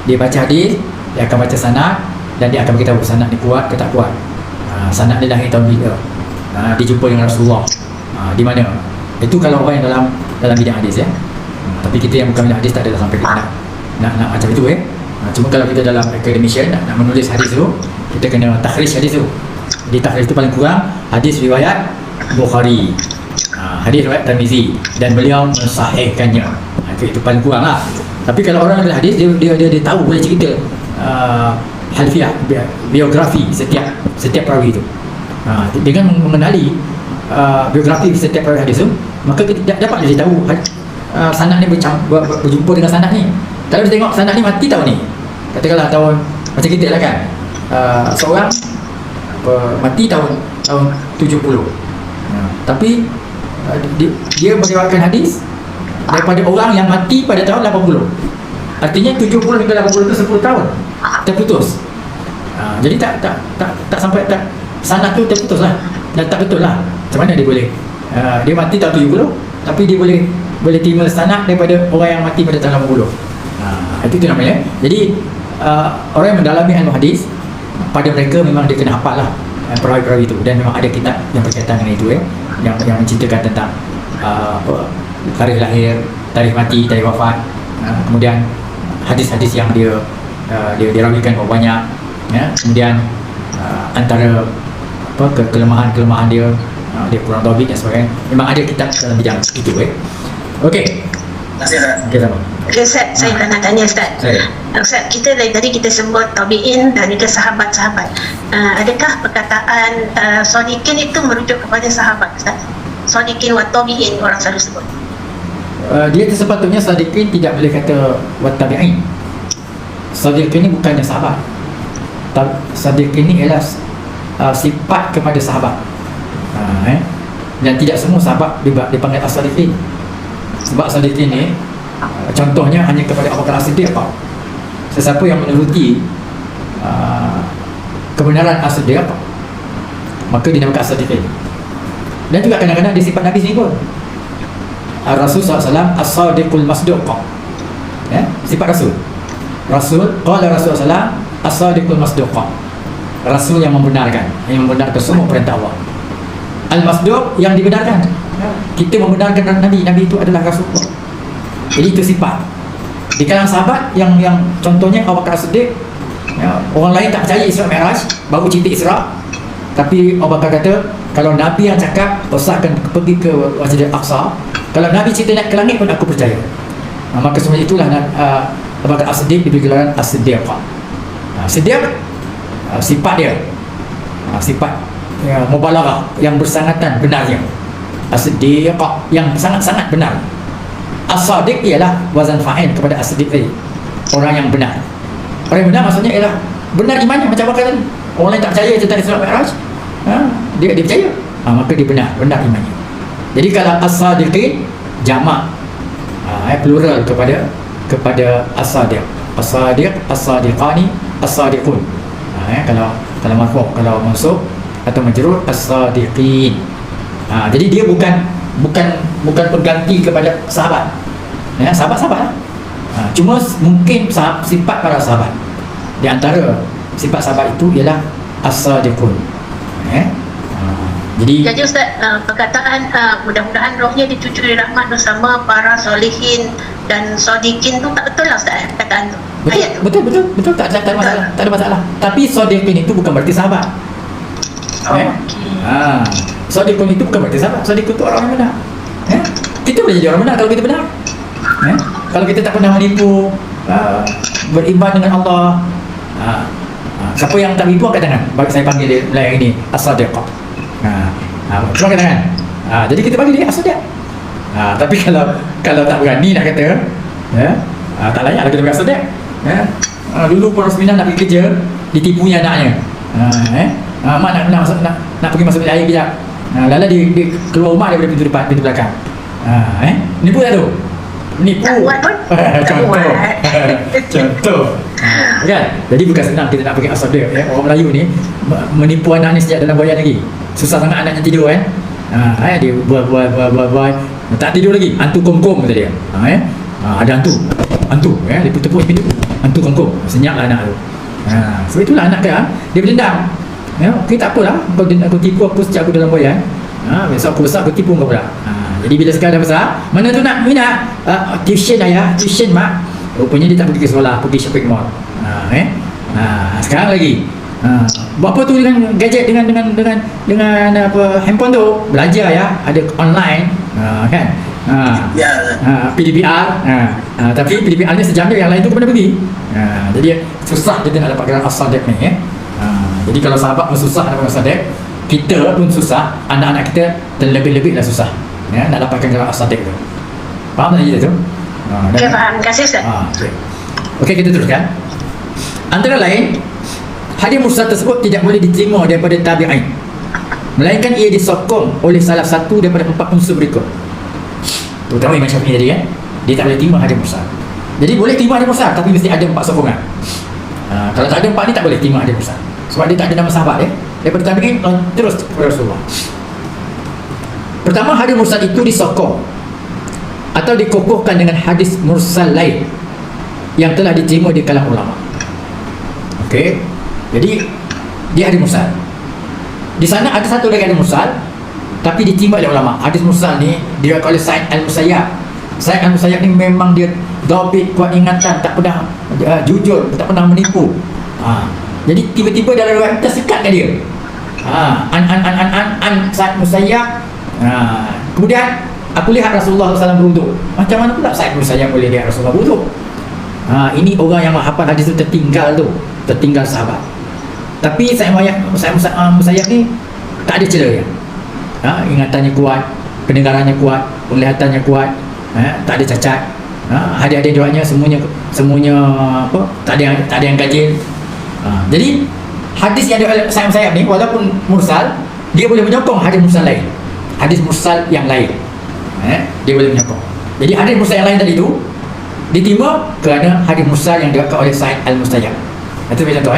Dia baca hadis, dia akan baca sanad, dan dia akan beritahu sanad ni kuat ke tak kuat, sanad ni lahir tahun bila, dia jumpa dengan Rasulullah di mana. Itu kalau orang yang dalam bidang hadis ya. Tapi kita yang bukan bidang hadis tak adalah sampai kita nak macam itu cuma kalau kita dalam academician nak menulis hadis tu, kita kena takhrij hadis tu. Di takhrij tu paling kurang hadis riwayat Bukhari, hadis riwayat Tirmizi, dan beliau mensahihkannya. Itu paling kurang lah. Tapi kalau orang ada hadis, dia tahu, boleh cerita halfiah, biografi setiap perawi itu. Dengan mengenali biografi setiap perawi hadis tu, maka kita dapat jadi tahu sanad ni berjumpa dengan sanad ni. Kalau kita tengok sanad ni mati tahun ni, katakanlah tahun macam kita lah kan, seorang mati tahun 70, tapi dia meriwayatkan hadis daripada orang yang mati pada tahun 80. Artinya 70 hingga 80 itu 10 tahun terputus. Jadi tak sampai sanad tu terputus lah, dan tak betul lah. Macam mana dia boleh dia mati tahun 70 tapi dia boleh terima sanad daripada orang yang mati pada tahun 80. Itu namanya. Jadi orang yang mendalami ilmu hadis, pada mereka memang dia kena hafal lah perawi-perawi itu, dan memang ada kitab yang berkaitan dengan itu yang menceritakan tentang tarikh lahir, tarikh mati, tarikh wafat, kemudian hadis-hadis yang dia dirawikan berapa banyak, kemudian antara kelemahan-kelemahan dia kurang dhabit dan sebagainya. Memang ada kitab dalam bidang itu. Okey. Terima kasih Ustaz. Okey, sama. Ustaz, saya nak tanya Ustaz. Ustaz, kita dari tadi kita sebut tabi'in dan juga sahabat-sahabat. Adakah perkataan sadiqin itu merujuk kepada sahabat Ustaz? Sadiqin wa tabi'in orang selalu sebut. Dia sepatutnya sadiqin tidak boleh kata wa tabi'in. Sadiqin ni bukannya sahabat. Sadiqin ni ialah sifat kepada sahabat. Dan tidak semua sahabat dipanggil as-sadiqin. Sebab sadiqin ni contohnya hanya kepada Abu Bakar As-Siddiq. Sesiapa yang menuruti kebenaran As-Siddiq, maka dinamakan as-sadiqin. Dan juga kadang-kadang di sifat Nabi sini pun, Rasul SAW as-sadiqul masduq, sifat Rasul qala Rasulullah as-sadiqul masduq, Rasul yang membenarkan semua perintah Allah. Al-Masduq yang dibenarkan. Kita membenarkan Nabi itu adalah Rasulullah. Jadi itu sifat. Di kalangan sahabat yang contohnya Abu Bakar As-Siddiq, orang lain tak percaya Isra Mi'raj, baru cerita Isra. Tapi Abu Bakar kata, kalau Nabi yang cakap usahakan pergi ke Masjid Al-Aqsa, kalau Nabi cerita naik ke langit pun aku percaya. Maka sebenarnya itulah Abu Bakar As-Siddiq diberi gelaran As-Siddiq. Siddiq, sifat dia, sifat mubalaghah yang bersangatan benarnya. As-Siddiq yang sangat-sangat benar. As-Sadiq ialah wazan fa'il kepada As-Siddiq tadi, orang yang benar. Orang yang benar maksudnya ialah benar imannya, macam apa tadi. Orang lain tak percaya tentang Isra Mi'raj, dia percaya, maka dia benar imannya. Jadi kalau As-Sadiqin jamak, plural kepada As-Sadiq. As-Sadiq, As-Sadiqani, As-Sadiqun. Kalau marfu', kalau mansub atau majrur As-Sadiqin. Jadi dia bukan berganti kepada sahabat. Sahabat-sahabat lah. Cuma mungkin sifat para sahabat. Di antara sifat sahabat itu ialah As-Sadiqun. Jadi Ustaz, perkataan mudah-mudahan rohnya dicucuri rahmat bersama para solehin dan sodikin tu tak betul lah Ustaz, perkataan tu. Ayat tu. Betul, tak ada masalah. Tapi sodikin itu bukan berarti sahabat. Okay. Sodiqun itu bukan berarti sahabat. Sodiqun itu orang yang benar. Kita boleh jadi orang benar kalau kita benar. Kalau kita tak pernah menipu, beriman dengan Allah. Siapa yang tak menipu angkat tangan. Bagi saya panggil dia yang ini As-Sadiq. Cuma angkat tangan. Jadi kita panggil dia As-Sadiq. Tapi kalau tak berani nak kata, tak layak lah kita panggil As-Sadiq. Dulu Poros Minah nak pergi kerja, ditipunya anaknya. Mak nak pergi masuk bilik air kejap. Lala dia keluar rumah daripada pintu depan, pintu belakang. Nipu tak tu? Nipu. Contoh. Kan? Jadi bukan senang kita nak pergi As-Sadiq. Orang Melayu ni menipu anak ni sejak dalam bayan lagi. Susah sangat anaknya tidur kan. Dia buat tak tidur lagi. Hantu kongkong kata dia. Ada hantu dia tepuk pintu. Hantu kongkong. Senyaplah anak tu. Sebab itulah anak dia berdendam. Okey, tak apalah, aku tipu aku sejak aku dalam bayan. Besok aku besar aku tipu kau pula. Jadi bila sekarang dah besar, mana tu nak minat tuition ayah, tuition mak. Rupanya dia tak pergi ke sekolah, pergi shopping mall. Sekarang lagi buat apa tu dengan gadget, dengan apa handphone tu, belajar ya, ada online kan. PDPR. Tapi PDPR ni sejam je, yang lain tu kena pergi. Jadi susah kita nak dapat gelar As-Sadiq ni. Jadi kalau sahabat pun susah nak dapat As-Sadiq, kita pun susah, anak-anak kita terlebih-lebih lah susah nak dapatkan gelar As-Sadiq tu. Faham tak cerita tu? Ya, faham. Terima kasih Ustaz. Okey, kita teruskan. Antara lain, hadis mursal tersebut tidak boleh diterima daripada tabi'in, melainkan ia disokong oleh salah satu daripada 4 unsur berikut. Terutama Imam Syafi'i tadi dia tak boleh terima hadis mursal. Jadi boleh terima hadis mursal, tapi mesti ada 4 sokongan. Kalau tak ada 4 ni tak boleh terima hadis mursal, sebab dia tak ada nama sahabat daripada tabi'in terus kepada Rasulullah. Pertama, hadis mursal itu disokong atau dikukuhkan dengan hadis mursal lain yang telah diterima di kalangan ulama. Okey, jadi dia hadis mursal. Di sana ada satu lagi hadis mursal, tapi diterima oleh ulama. Hadis mursal ni diriwayatkan oleh Sa'id Al-Musayyab. Sa'id Al-Musayyab ni memang dia dhabit, kuat ingatan, tak pernah jujur, tak pernah menipu. Jadi tiba-tiba dalam riwayat tersekat dia. Sa'id Musayyab. Kemudian aku lihat Rasulullah SAW berwuduk. Macam mana pula Sa'id Musayyab boleh lihat Rasulullah berwuduk? Ini orang yang hafal hadis tu tertinggal sahabat. Tapi Sa'id Musayyab ni tak ada celah ya. Ingatannya kuat, pendengarannya kuat, penglihatannya kuat, tak ada cacat. Hadis-hadis riwayatnya semuanya apa? Tak ada yang ganjil. Jadi hadis yang ada Sa'id Musayyab ni walaupun mursal, dia boleh menyokong hadis mursal lain. Hadis mursal yang lain. Dia boleh menyokong. Jadi hadis mursal yang lain tadi tu diterima kerana hadis mursal yang diriwayatkan oleh Sa'id Al-Musayyab. Itu contoh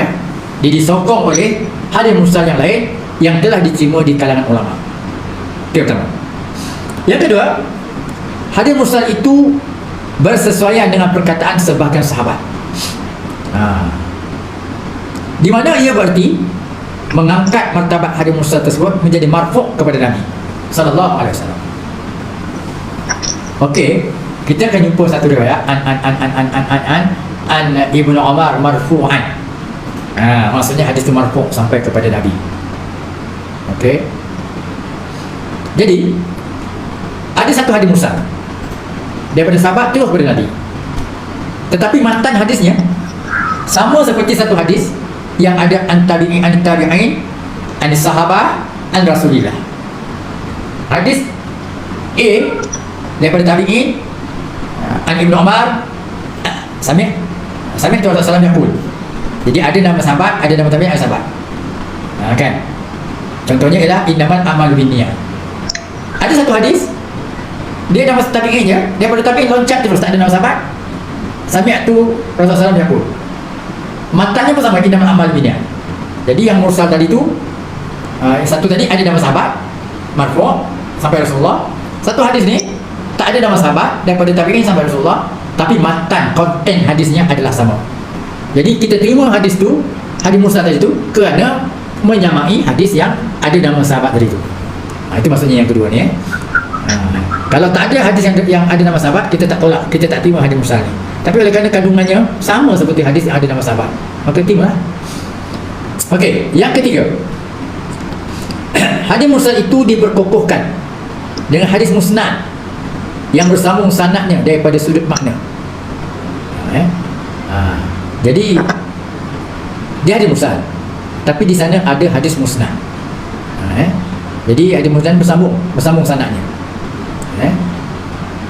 dia disokong oleh hadis mursal yang lain yang telah diterima di kalangan ulama. Itu yang pertama. Yang kedua, hadis mursal itu bersesuaian dengan perkataan sebahagian sahabat. Di mana ia berarti mengangkat martabat hadis mursal tersebut menjadi marfu' kepada Nabi sallallahu alaihi wasallam. Okey, kita akan jumpa satu riwayat an Ibnu Umar marfu'an. Maksudnya hadis itu marfu' sampai kepada Nabi. Okey. Jadi ada satu hadis mursal daripada sahabat terus kepada Nabi, tetapi matan hadisnya sama seperti satu hadis yang ada an tabi'in an sahabah an Rasulillah. Hadis A daripada tabi'in an Ibnu Umar Sami' tu Rasulullah yaqul. Jadi ada nama sahabat, ada nama tabi'in, ada sahabat. Kan? Contohnya ialah innamal a'malu binniyat. Ada satu hadis dia nama tabi'innya, daripada tabi'in loncat terus, tak ada nama sahabat. Sami' tu Rasulullah yaqul. Matanya pun sama, innamal a'malu binniyat. Jadi yang mursal tadi tu satu tadi ada nama sahabat marfu' sampai Rasulullah. Satu hadis ni tak ada nama sahabat daripada tabi'in sampai Rasulullah, tapi matan, konten hadisnya adalah sama. Jadi kita terima hadis tu, hadis mursal tadi tu, kerana menyamai hadis yang ada nama sahabat tadi tu. Itu maksudnya yang kedua ni. Kalau tak ada hadis yang ada nama sahabat, kita tak tolak, kita tak terima hadis mursal ni. Tapi oleh kerana kandungannya sama seperti hadis yang ada nama sahabat, maka terima lah. Okey, yang ketiga, hadis mursal itu diperkokohkan dengan hadis musnad yang bersambung sanadnya daripada sudut makna. Jadi dia hadis mursal, tapi di sana ada hadis musnad. Jadi hadis musnad bersambung sanadnya.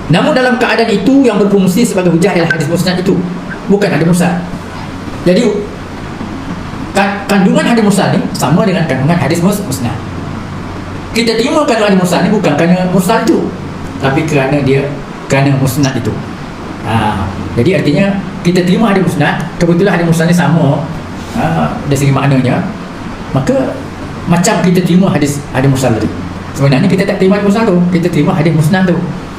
Namun dalam keadaan itu yang berfungsi sebagai hujah ialah hadis musnad itu, bukan hadis mursal. Jadi kandungan hadis mursal ni sama dengan kandungan hadis musnad. Kita terima kandungan hadis mursal ni bukan kerana mursal itu, tapi kerana musnad itu. Jadi artinya kita terima hadis musnad, kebetulan hadis mursal ni sama dari segi maknanya, maka macam kita terima hadis mursal tadi. Sebenarnya kita tak terima hadis mursal tu, kita terima hadis musnad tu.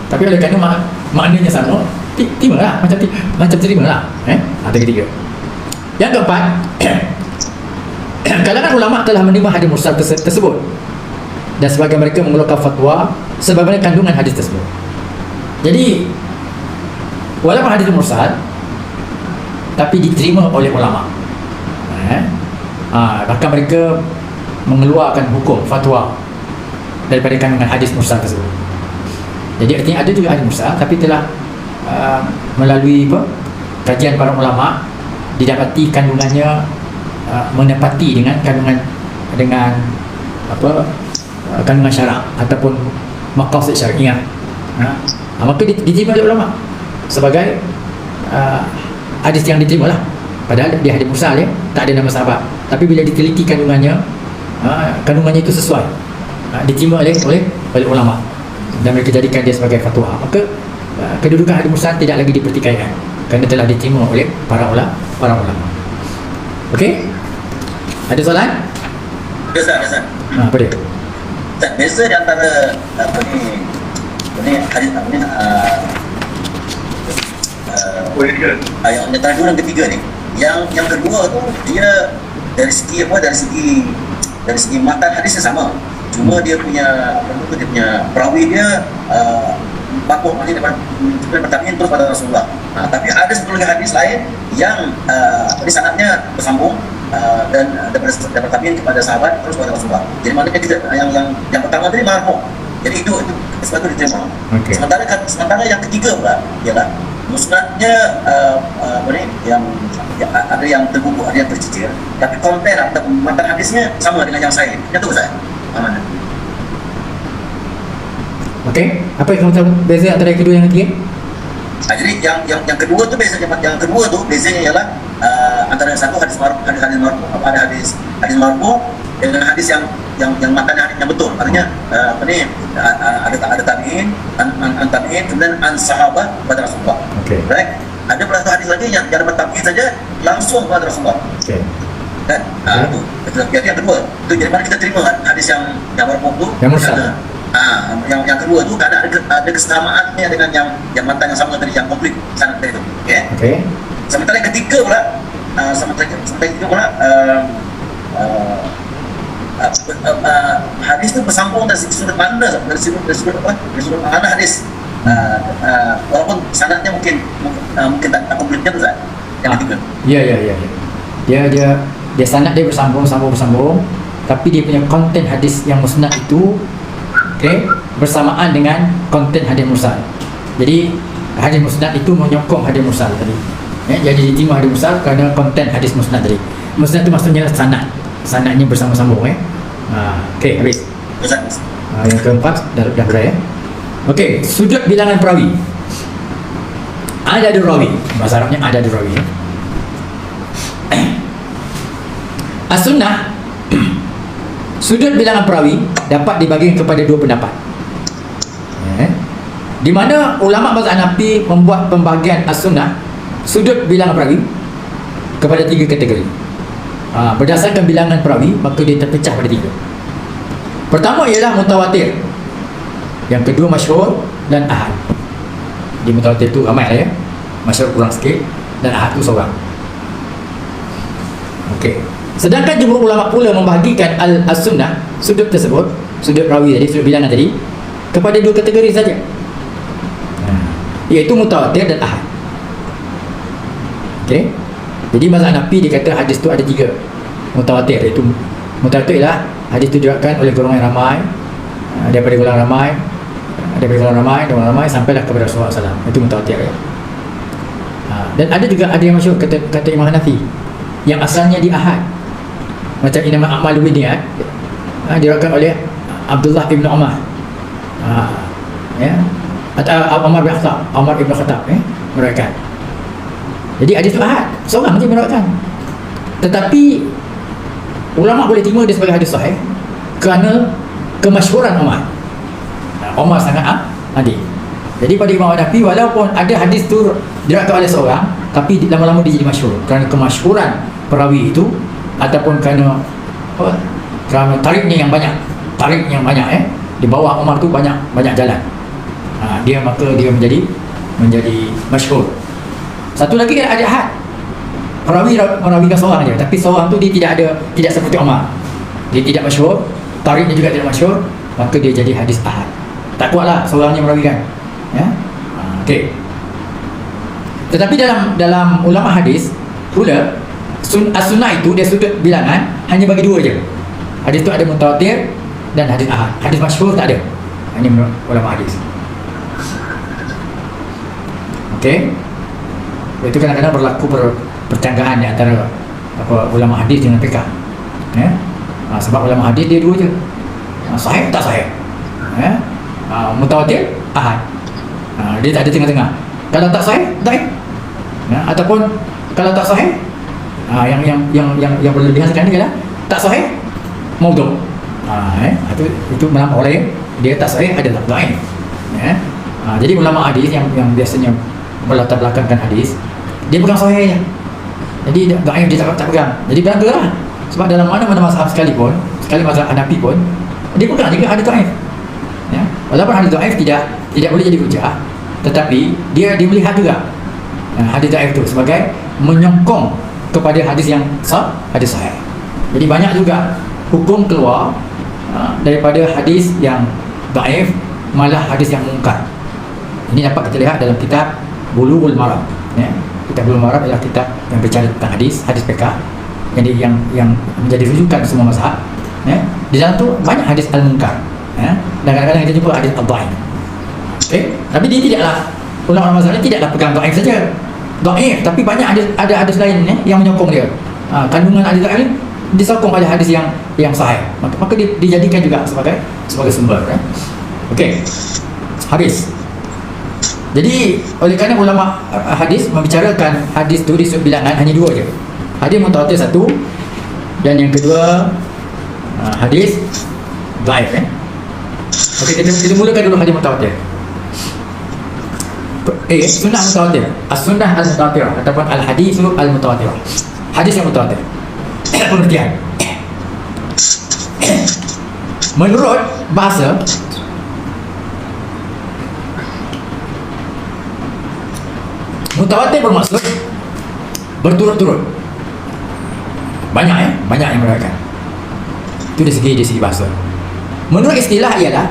Tapi oleh kerana maknanya sama, terimalah, macam terimalah. Ada ketiga. Yang keempat, kalangan ulama telah menerima hadis mursal tersebut, dan sebagian mereka mengeluarkan fatwa sebagaimana kandungan hadis tersebut. Jadi walaupun hadis mursal, tapi diterima oleh ulama. Bahkan mereka mengeluarkan hukum fatwa daripada kandungan hadis mursal tersebut. Jadi artinya ada juga hadis mursal, tapi telah melalui kajian para ulama didapati kandungannya menepati dengan kandungan kandungan syarak ataupun maqasid syar'iyyah. Maka diterima oleh ulama sebagai hadis yang diterima lah. Padahal dia hadis mursal ya, tak ada nama sahabat, tapi bila diteliti kandungannya itu sesuai, diterima oleh ulama, dan mereka jadikan dia sebagai fatwa. Maka kedudukan hadis mursal tidak lagi dipertikaikan kerana telah diterima oleh para ulama. Okey? Ada soalan? Ustaz. Apa dia? Ustaz, beza di antara hadis yang antara dua dan ketiga ni. Yang kedua tu dia dari segi matan hadisnya sama. Cuma dia punya perawi dia bakul, maksudnya pertanyaan terus pada Rasulullah. Tapi ada satu lagi hadis lain yang sanadnya bersambung dan daripada tabi'in kepada sahabat terus kepada Rasulullah. Jadi maknanya kita yang pertama tadi marfu'. Jadi itu sebab itu diterima. Okay. Sementara yang ketiga pula ialah musnadnya yang ada yang terbuku, ada yang tercicir, tapi konten atau matan hadisnya sama dengan yang sahih. Itu Ustaz. Amanah. Okey, apa yang kamu tahu beza antara yang kedua dan yang ketiga? Jadi yang kedua tu bezanya ialah antara satu hadis marfu, ada hadis marfu dengan hadis yang matanya hadisnya betul. Artinya ada tabi'in, an tabi'in, kemudian an sahabat pada Rasulullah. Okey. Right? Ada pula satu hadis lagi yang dapat tabi'in saja langsung pada Rasulullah. Okey. Kan? Itu yang kedua. Itu jadi mana kita terima hadis yang marfu tu? Yang mursal. Yang kedua tu kerana ada kesamaannya dengan yang matan yang sama tadi, yang komplit sanad tadi tu. Okey. Sementara yang ketiga pula hadis itu bersambung dari sudut mana, dari sudut mana hadis. Walaupun sanadnya mungkin tak komplitnya Ustaz. Yang ketiga. Dia sanad dia bersambung, tapi dia punya konten hadis yang musnad itu bersamaan dengan konten hadis mursal. Jadi hadis musnad itu menyokong hadis mursal tadi. Jadi diterima hadis mursal kerana konten hadis musnad tadi. Musnad itu maksudnya sanadnya bersama-sambung. Habis. Yang keempat dah berai. Sudut bilangan perawi. Ada rawi. Bahasa Arabnya ada rawi. As-sunnah, sudut bilangan perawi dapat dibagi kepada dua pendapat. Di mana ulama mazhab Hanafi membuat pembahagian as-sunnah, sudut bilangan perawi kepada tiga kategori. Berdasarkan bilangan perawi, maka dia terpecah pada tiga. Pertama ialah mutawatir, yang kedua masyhur dan ahad. Di mutawatir tu ramai lah ya, masyhur kurang sikit, dan ahad tu seorang. Sedangkan jumhur ulama pula membahagikan as-sunnah, sudut tersebut, sudut rawi tadi, sudut bilangan tadi, kepada dua kategori saja, iaitu mutawatir dan ahad. Jadi mazhab Hanafi dia kata hadis tu ada tiga mutawatir, iaitu mutawatir ialah hadis tu diriwayatkan oleh golongan yang ramai, daripada golongan ramai sampailah kepada Rasulullah SAW. Itu mutawatir ya. Dan ada juga yang masyhur kata Imam Hanafi yang asalnya di ahad, macam Innamal A'malu Binniyat, diriwayatkan oleh Abdullah bin Umar, atau Umar bin Khattab, meriwayatkan. Jadi hadis itu ahad, seorang je meriwayatkan. Tetapi ulama boleh terima dia sebagai hadis sahih kerana kemasyhuran Umar. Umar sangat adil. Jadi pada Imam Hanafi, walaupun ada hadis tu diriwayatkan oleh seorang, tapi lama-lama dia jadi masyhur kerana kemasyhuran perawi itu, ataupun kerana tariknya yang banyak, di bawah Umar tu banyak jalan. Maka dia menjadi masyhur. Satu lagi ada ahad, perawi merawikan seorang je, tapi seorang tu dia tidak seperti Umar, dia tidak masyhur, tariknya juga tidak masyhur, maka dia jadi hadis ahad. Tak kuatlah seorangnya merawikan. Tetapi dalam ulama hadis pula, as-sunnah itu dia sudut bilangan hanya bagi dua je. Hadis tu ada mutawatir dan hadis ahad. Hadis masyhur tak ada. Ini menurut ulama hadis. Itu kadang-kadang berlaku percanggahan di antara ulama hadis dengan fiqh. Sebab ulama hadis dia dua je. Sahih tak sahih. Mutawatir, ahad. Dia tak ada tengah-tengah. Kalau tak sahih, dhaif. Ataupun kalau tak sahih, yang berlebihan sekali adalah tak sahih, maudhu'. Itu oleh dia tak sahih adalah dhaif. Jadi ulama hadis yang biasanya melatar belakangkan hadis, dia pegang sahihnya. Jadi dhaif dia tak pegang. Jadi beranggalah. Sebab dalam mana-mana mazhab sekali mazhab Hanafi pun, dia pegang juga hadis dhaif. Walaupun hadis dhaif tidak boleh jadi hujah, tetapi dia melihat juga hadis dhaif itu sebagai menyokong kepada hadis yang hadis sahih. Jadi banyak juga hukum keluar daripada hadis yang dhaif, malah hadis yang mungkar. Ini dapat kita lihat dalam kitab Bulughul Maram. Kitab Bulughul Maram adalah kitab yang berbicara tentang hadis fiqh. Jadi yang menjadi rujukan semua mazhab. Di dalam tu banyak hadis al-munkar. Dan kadang-kadang kita jumpa hadis al-dhaif. Tapi dia tidaklah, ulama mazhab ni tidaklah pegang dhaif saja. Dhaif, tapi banyak ada hadis lain yang menyokong dia. Kandungan hadis dhaif ni disokong pada hadis yang sahih. Maka dijadikan juga sebagai sumber. Habis. Jadi oleh kerana ulama hadis membicarakan hadis tu di sudut bilangan hanya dua je. Hadis mutawatir satu, dan yang kedua hadis dhaif. Kita mulakan dulu hadis mutawatir. Sunnah mutawatir, as-sunnah al-mutawatirah ataupun al-hadisu al-mutawatirah. Hadis yang mutawatir. Pengertian. Menurut bahasa, mutawatir bermaksud berturut-turut. Banyak yang meriwayatkan. Itu dari segi bahasa. Menurut istilah ialah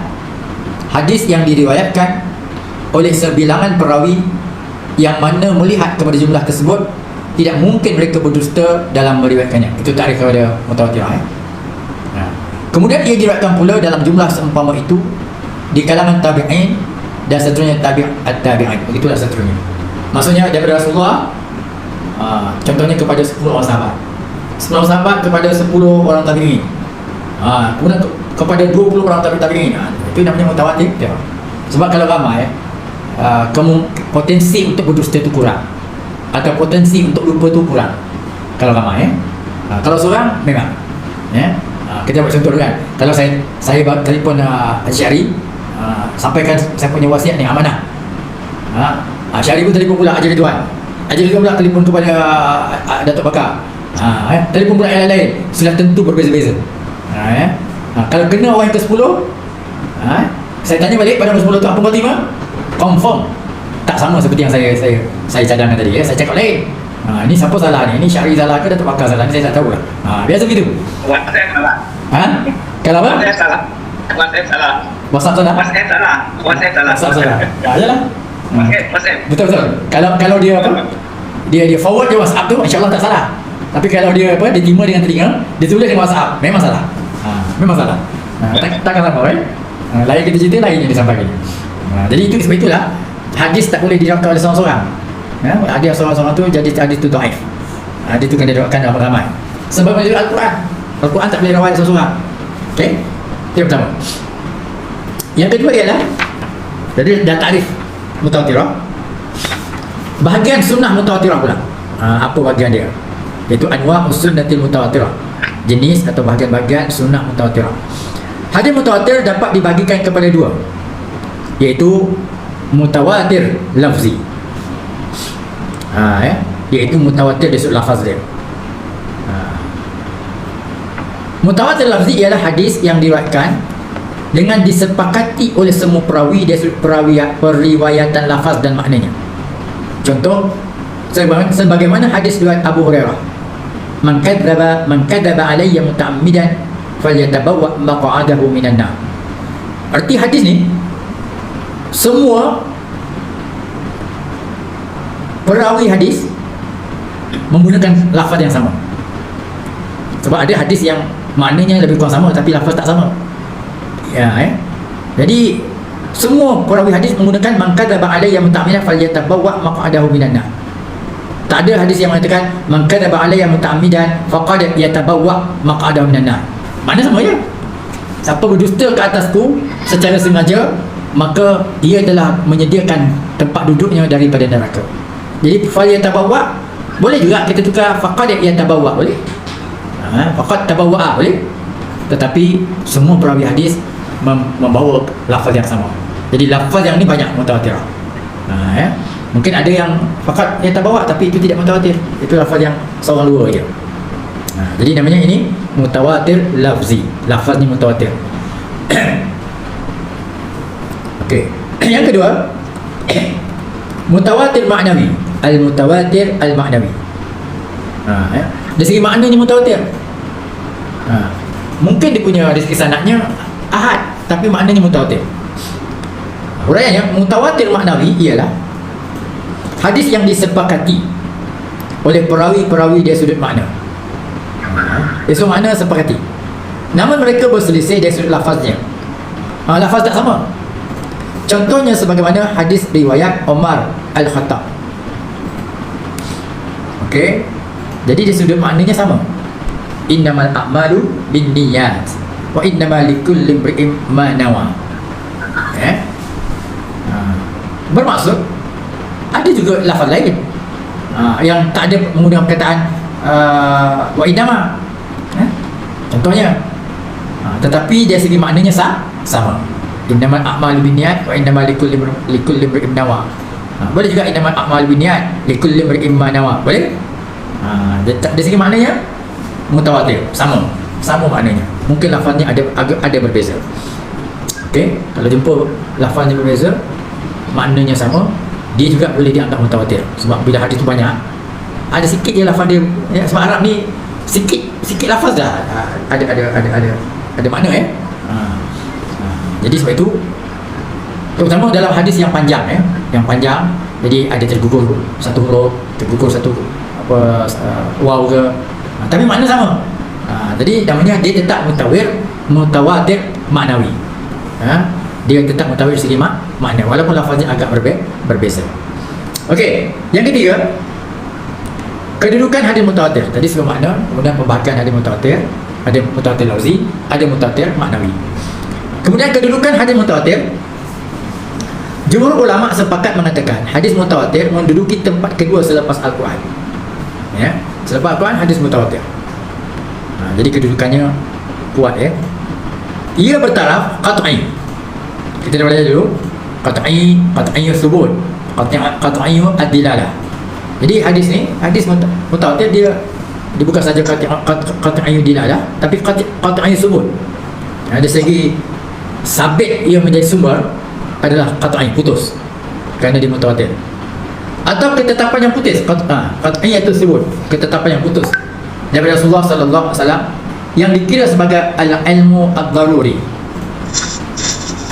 hadis yang diriwayatkan oleh sebilangan perawi yang mana melihat kepada jumlah tersebut tidak mungkin mereka berdusta dalam meriwayatkannya. Itu takrif kepada mutawatirah. Kemudian ia diriwayatkan pula dalam jumlah seumpama itu di kalangan tabi'in dan seterusnya tabi'in. Begitulah seterusnya. Maksudnya daripada Rasulullah, contohnya kepada 10 orang sahabat, 10 orang sahabat kepada 10 orang tabi'in, kemudian kepada 20 orang tabi'in. Itu namanya mutawatir. Sebab kalau ramai, potensi untuk berdusta itu kurang, atau potensi untuk lupa itu kurang kalau ramai. Kalau seorang memang kita buat contoh kan, kalau saya telefon Syari, sampaikan saya punya wasiat ni, amanah. Syari pun telefon pula Haji Ridwan, Haji Ridwan pula telefon kepada Datuk Bakar, telefon pula yang lain, sudah tentu berbeza-beza. Kalau kena orang yang ke-10, saya tanya balik pada nombor 10 tu apa khatimah, confirm tak sama seperti yang saya cadangkan tadi. Saya cakap lain. Ini siapa salah ni? Ini Syari salah ke Datuk Bakar salah? Ni saya tak tahu lah. Biasa begitu. WhatsApp salah. Kalau apa? WhatsApp salah. WhatsApp salah. WhatsApp salah? WhatsApp salah. WhatsApp salah. WhatsApp salah. Yalah. WhatsApp. Betul. Kalau dia apa? Dia forward dia WhatsApp tu, insya-Allah tak salah. Tapi kalau dia apa? Dia terima dengan telinga, dia tulis dengan WhatsApp, memang salah. Memang salah. Takkan sama kan? Lain kita cerita, lain yang disampaikan. Jadi itu sebab itulah hadis tak boleh diriwayatkan oleh seorang-seorang. Hadis seorang-seorang tu jadi hadis tu dhaif. Hadis tu kena diriwayatkan dalam ramai. Sebab juga Al-Quran tak boleh riwayat seorang-seorang. Okey? Itu yang pertama. Yang kedua ialah, jadi dah takrif mutawatirah. Bahagian sunnah mutawatirah pula. Apa bahagian dia? Iaitu anwa' sunnatil mutawatirah. Jenis atau bahagian-bahagian sunnah mutawatirah. Hadis mutawatir dapat dibagikan kepada dua, iaitu mutawatir lafzi, iaitu mutawatir dari sudut lafaz dia. Mutawatir lafzi ialah hadis yang diriwayatkan dengan disepakati oleh semua perawi dari sudut periwayatan lafaz dan maknanya. Contoh, sebagaimana hadis riwayat Abu Hurairah, man kadzaba alayya muta'ammidan falyatabawwa maq'adahu minan nar. Arti hadis ni, semua perawi hadis menggunakan lafaz yang sama. Sebab ada hadis yang maknanya lebih kurang sama tapi lafaz tak sama. Jadi semua perawi hadis menggunakan man kadzaba alayya muta'ammidan falyatabawwa maq'adahu minan nar. Tak ada hadis yang mengatakan man kadzaba alayya muta'ammidan faqad yatabawwa maq'adahu minan nar. Mana sama je. Siapa berdusta ke atasku secara sengaja, maka dia telah menyediakan tempat duduknya daripada neraka. Jadi falyatabawwa boleh juga kita tukar faqad yatabawwa, boleh. Faqad tabawwa boleh. Tetapi semua perawi hadis membawa lafaz yang sama. Jadi lafaz yang ni banyak mutawatirah. Mungkin ada yang faqad yatabawwa tapi itu tidak mutawatir. Itu lafaz yang seorang dua je. Jadi namanya ini mutawatir lafzi. Lafaz ni mutawatir. Okey. Yang kedua, mutawatir maknawi. Al-mutawatir al-maknawi. Dari segi maknanya mutawatir. Mungkin dia punya dari segi sanadnya ahad, tapi maknanya mutawatir. Uraiannya, mutawatir maknawi ialah hadis yang disepakati oleh perawi-perawi dari sudut makna. Dari sudut makna sepakati, namun mereka berselisih dari sudut lafaznya. Lafaz tak sama. Contohnya sebagaimana hadis riwayat Umar Al-Khattab. Okey. Jadi dari sudut maknanya sama. Innamal a'malu binniyat wa innamal likulli imri'in ma nawa. Bermaksud ada juga lafaz lain yang tak ada menggunakan perkataan wa innama. Contohnya, tetapi dari segi maknanya sama. Innamal a'malu binniyat wa innamal likulli imri'in ma nawa. Boleh juga innamal a'malu binniyat likulli imri'in ma nawa. Boleh? Dari segi maknanya mutawatir, sama maknanya. Mungkin lafaznya ada berbeza. Okey, kalau jumpa lafaznya berbeza, maknanya sama, dia juga boleh dianggap mutawatir. Sebab bila hadis tu banyak, ada sikit je lafaz dia, sebab Arab ni sikit lafaz dah ada ada makna ya. Jadi sebab itu terutama dalam hadis yang panjang ya, yang panjang, jadi ada tergugur satu huruf, tergugur satu waw ke, tapi makna sama. Jadi namanya dia tetap mutawatir maknawi. Dia tetap mutawatir segi makna walaupun lafaznya agak berbeza. Okey, yang ketiga, kedudukan hadis mutawatir. Tadi sebelum makna, kemudian pembahagian hadis mutawatir, ada mutawatir lafzi, ada mutawatir maknawi. Kemudian kedudukan hadis mutawatir, jumhur ulama sepakat mengatakan hadis mutawatir menduduki tempat kedua selepas Al-Quran. Ya, selepas Al-Quran hadis mutawatir. Jadi kedudukannya kuat ya. Ia bertaraf qat'i. Kita dah belajar dulu. Qat'i subut. Qat'i ad-dilalah. Jadi hadis ni, hadis mutawatir dia bukan saja qat'i dilalah, tapi qat'i subut. Dari segi sabit ia menjadi sumber adalah qat'i, putus, kerana dia mutawatir. Atau ketetapan yang putus, qat'i itu sebut ketetapan yang putus daripada Rasulullah sallallahu alaihi wasallam yang dikira sebagai al-ilmu ad-daruri.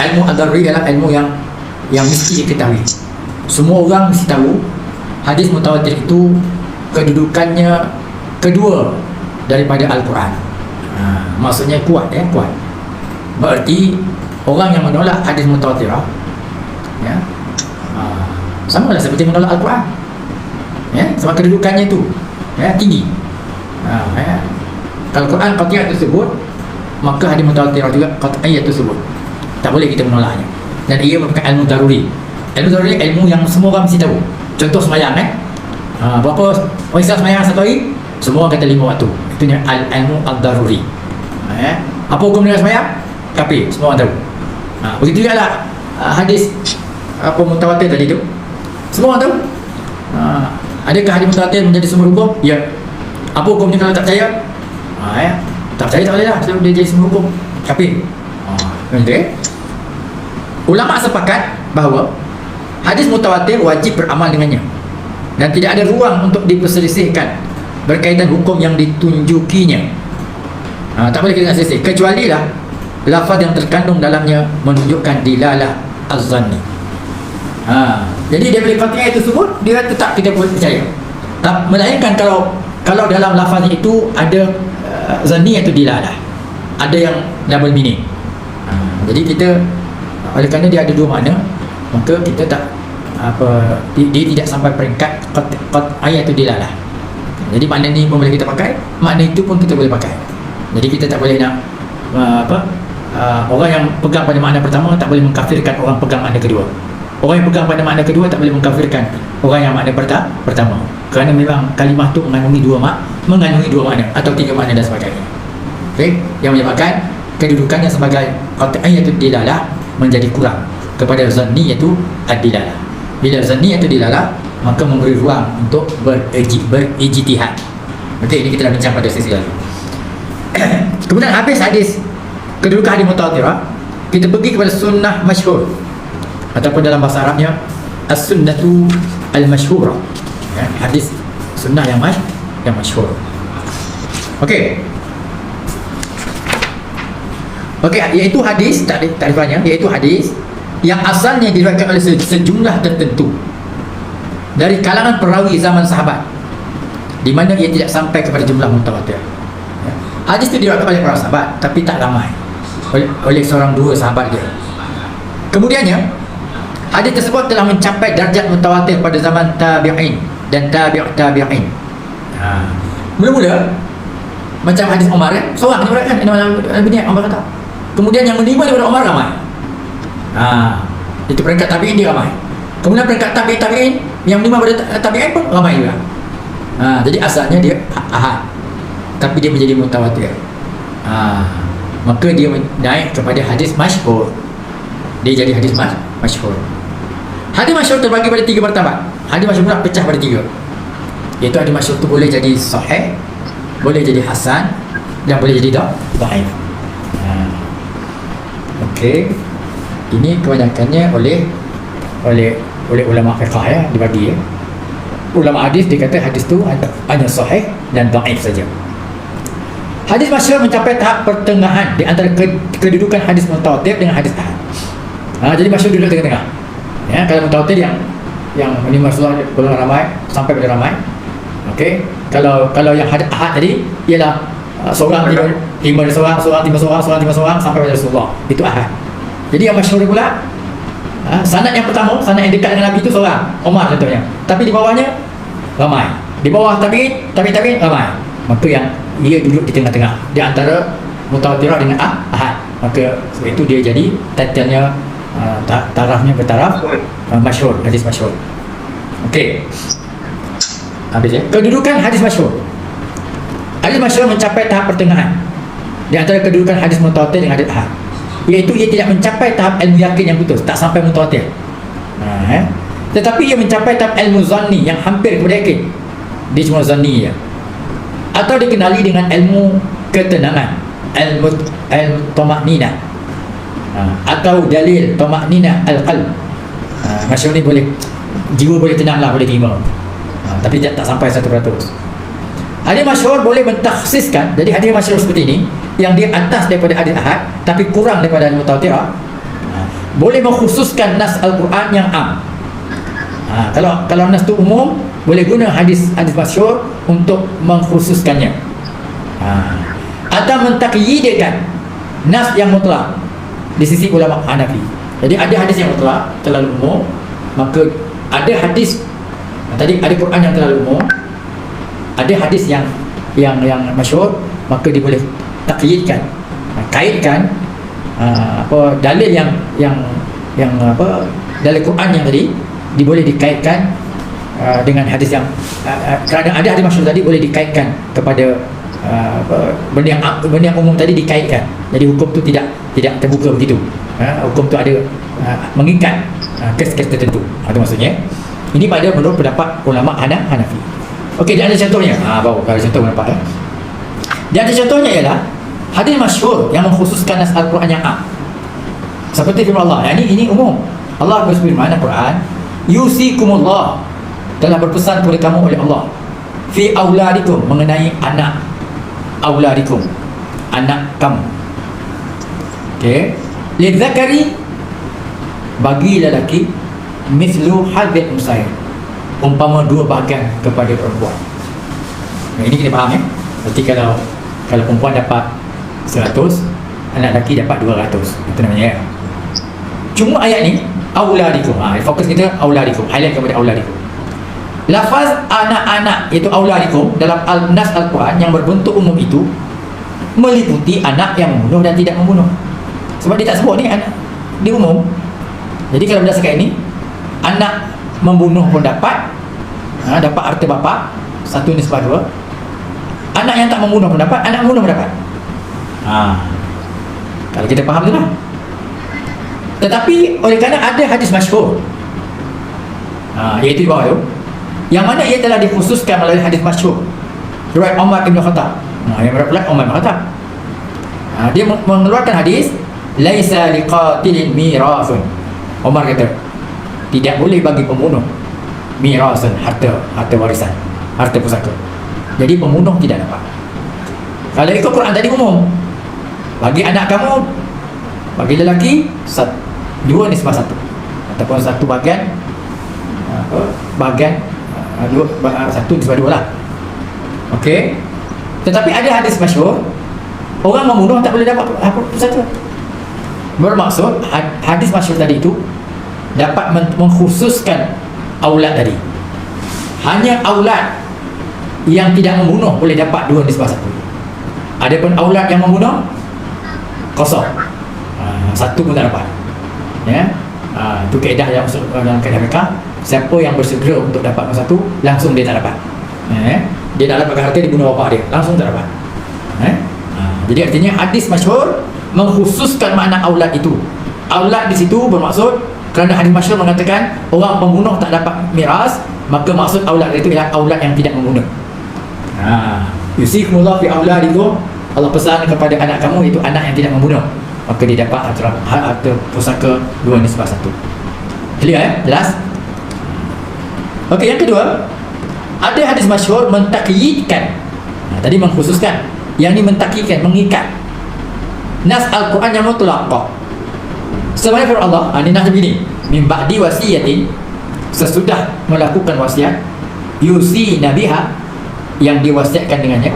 Ilmu ad-daruri adalah ilmu yang mesti diketahui. Semua orang mesti tahu hadis mutawatir itu kedudukannya kedua daripada Al-Quran. Maksudnya kuat ya, kuat. Berarti orang yang menolak hadis mutawatir ya, sama lah seperti menolak Al-Quran ya, sebab kedudukannya itu ya, tinggi. Ya. Kalau Quran qat'iyah tersebut, maka hadis mutawatir juga qat'iyah tersebut, tak boleh kita menolaknya. Dan ia merupakan ilmu daruri. Ilmu daruri ilmu yang semua orang mesti tahu. Contoh semayang berapa orang Islam semayang satu hari? Semua kata 5 waktu. Itu ilmu ad-daruri. Apa hukum dengan semayang? Kafir, semua orang tahu. Begitu juga lah hadis mutawatir tadi tu, semua orang tahu. Adakah hadis mutawatir menjadi sumber hukum? Ya. Apa hukumnya kalau tak percaya? Ya. Tak percaya tak boleh lah, sebab dia jadi sumber hukum. Kafir. Okay. Ulama sepakat bahawa hadis mutawatir wajib beramal dengannya dan tidak ada ruang untuk diperselisihkan berkaitan hukum yang ditunjukinya. Tak boleh kita selisih, kecuali lah lafaz yang terkandung dalamnya menunjukkan dilalah az-zanni. Jadi daripada qat'iyah itu sebut, dia tetap kita boleh percaya. Melainkan kalau dalam lafaz itu ada zanni atau dilalah, ada yang double meaning. Jadi kita, oleh kerana dia ada dua makna, maka kita tak dia tidak sampai peringkat qat'iyah atau dilalah. Jadi makna ni pun boleh kita pakai, makna itu pun kita boleh pakai. Jadi kita tak boleh nak orang yang pegang pada makna pertama tak boleh mengkafirkan orang pegang makna kedua. Orang yang pegang pada makna kedua tak boleh mengkafirkan orang yang makna pertama. Kerana memang kalimah tu mengandungi dua makna atau 3 makna dan sebagainya. Okey, yang menyebabkan kedudukannya sebagai qat'iyah atau dilalah menjadi kurang kepada zanni iaitu ad-dilalah. Bila zanni atau dilalah, maka memberi ruang untuk berijtihad. Okey, ini kita dah bincang pada sesi lalu. Kemudian habis hadis kedudukan hadis mutawatir, kita pergi kepada sunnah masyhur ataupun dalam bahasa Arabnya as-sunnatu al-masyhurah, ya, hadis sunnah yang masyhur. Okey, iaitu hadis takrifannya, iaitu hadis yang asalnya diriwayatkan oleh sejumlah tertentu dari kalangan perawi zaman sahabat, di mana ia tidak sampai kepada jumlah mutawatir. Hadis itu diriwayatkan oleh para sahabat, tapi tak ramai, oleh seorang dua sahabat dia. Kemudiannya hadis tersebut telah mencapai darjat mutawatir pada zaman tabi'in dan tabi'in. Mula-mula macam hadis Umar ya, seorang diriwayatkan Umar kata. Kemudian yang menerima daripada Umar ramai. Itu peringkat tabi'in dia ramai. Kemudian peringkat tabi'in yang menerima daripada tabi'in pun ramai juga. Jadi asalnya dia ahad, tapi dia menjadi mutawatir. Maka dia naik kepada hadis masyhur. Dia jadi hadis masyhur. Hadis masyhur terbagi pada 3 martabat. Hadis masyhur pula pecah pada 3. Iaitu hadis masyhur tu boleh jadi sahih, boleh jadi hasan, dan boleh jadi dhaif. Okey. Ini kebanyakannya oleh ulama fiqh ya, dibagi ya. Ulama hadis dia kata hadis tu hanya sahih dan dhaif saja. Hadis masyhur mencapai tahap pertengahan di antara kedudukan hadis mutawatir dengan hadis ahad. Jadi masyhur duduk tengah-tengah. Ya, kalau mutawatir yang menimba Rasulullah golongan ramai sampai pada ramai. Okey. Kalau yang hadis ahad tadi ialah seorang timba seorang sampai pada Rasulullah. Itu ahad. Jadi yang masyhur pula sanad yang pertama, sanad yang dekat dengan Nabi itu seorang, Umar contohnya. Tapi di bawahnya ramai. Di bawah tabi'in ramai. Maka yang ia duduk di tengah-tengah di antara mutawatirah dengan ahad. Maka sebab itu dia jadi titlenya tarafnya bertaraf masyhur, hadis masyhur. Okey. Habis ya. Kedudukan hadis masyhur. Hadis masyhur mencapai tahap pertengahan di antara kedudukan hadis mutawatir dengan hadis ahad. Iaitu ia tidak mencapai tahap ilmu yakin yang putus, tak sampai mutawatir. Tetapi ia mencapai tahap ilmu zanni yang hampir kepada yakin. Dia cuma zanni ya. Atau dikenali dengan ilmu ketenangan, ilmu tamakninah, atau dalil tamakninah al-qalb. Masyhur ni boleh, jiwa boleh tenanglah, boleh terima. Tapi tak sampai 100%. Hadis masyhur boleh mentakhsiskan. Jadi hadis masyhur seperti ini yang dia atas daripada hadis ahad tapi kurang daripada hadis mutawatirah, boleh mengkhususkan nas Al-Quran yang am. Kalau nas itu umum, boleh guna hadis masyhur untuk mengkhususkannya. Atau mentakyidkan nas yang mutlak di sisi ulama Hanafi. Jadi ada hadis yang mutlak terlalu umum, maka ada hadis tadi ada Quran yang terlalu umum, ada hadis yang masyhur, maka dia boleh takyidkan, kaitkan dalil yang dalil Quran yang tadi dia boleh dikaitkan dengan hadis yang kerana ada hadis masyhur tadi boleh dikaitkan kepada benda yang umum tadi dikaitkan. Jadi hukum tu tidak terbuka begitu. Hukum tu ada mengikat kes-kes tertentu. Itu maksudnya. Ini pada menurut pendapat ulama Hanafi. Okey, dia ada contohnya. Baru kalau contoh nampak Dia ada contohnya ialah hadis masyhur yang mengkhususkan nas Al-Quran yang am. Seperti firman Allah. Ini umum. Allah berfirman dalam Quran, yusikumullah, telah berpesan kepada kamu oleh Allah, fi auladikum, mengenai anak auladikum, anak kamu. Okey, lidzakari, bagi lelaki, mithlu hadzil unsayain, umpama dua bahagian kepada perempuan. Ini kita faham ya. Berarti kalau perempuan dapat 100, anak lelaki dapat 200. Itu namanya ya. Cuma ayat ni auladikum, fokus kita auladikum, highlight kepada auladikum. Lafaz anak-anak itu auladikum dalam nas Al-Quran yang berbentuk umum itu meliputi anak yang membunuh dan tidak membunuh. Sebab dia tak sebut ni anak, dia umum. Jadi kalau berdasarkan ini, anak membunuh pun dapat harta bapa 1/2. Anak yang tak membunuh pun dapat, anak membunuh pun dapat. Kalau kita faham tu lah. Tetapi oleh kerana ada hadis masyhur, iaitu di bawah tu, yang mana ia telah dikhususkan melalui hadis masyhur riwayat Umar bin Khattab. Yang berapa Umar bin Khattab, dia mengeluarkan hadis, laisa liqatilin mirasun. Umar kata, tidak boleh bagi pembunuh mirasun, harta warisan, harta pusaka. Jadi pembunuh tidak dapat. Kalau ikut Quran tadi umum, bagi anak kamu, bagi lelaki 2/1 ataupun 1 bahagian 1/2 lah. Okey. Tetapi ada hadis masyhur, orang membunuh tak boleh dapat pusaka. Bermaksud hadis masyhur tadi itu dapat mengkhususkan aulad tadi. Hanya aulad yang tidak membunuh boleh dapat 2/1. Adapun aulad yang membunuh kosong, 1 pun tak dapat. Ya, itu kaedah yang dalam kaedah mereka. Siapa yang bersegera untuk dapat 1, langsung dia tak dapat. Dia tak dapat harta, dibunuh bapa dia, langsung tak dapat. Jadi artinya hadis masyhur mengkhususkan makna aulad itu. Aulad di situ bermaksud kerana hadis masyhur mengatakan orang pembunuh tak dapat miras, maka maksud aulad itu ialah aulad yang tidak membunuh. Yusikumullah fi auladikum, Allah pesan kepada anak kamu, itu anak yang tidak membunuh, maka dia dapat harta pusaka 2/1. Clear ya? Jelas? Okey, yang kedua, ada hadis masyhur mentakyidkan. Tadi mengkhususkan. Yang ini mentakikan, mengikat. Nas Al-Quran yang mutlaq. Sebenarnya firman Allah, ini nas begini, min ba'di wasiyatin, sesudah melakukan wasiat, yusi nabiha, yang diwasiatkan dengannya,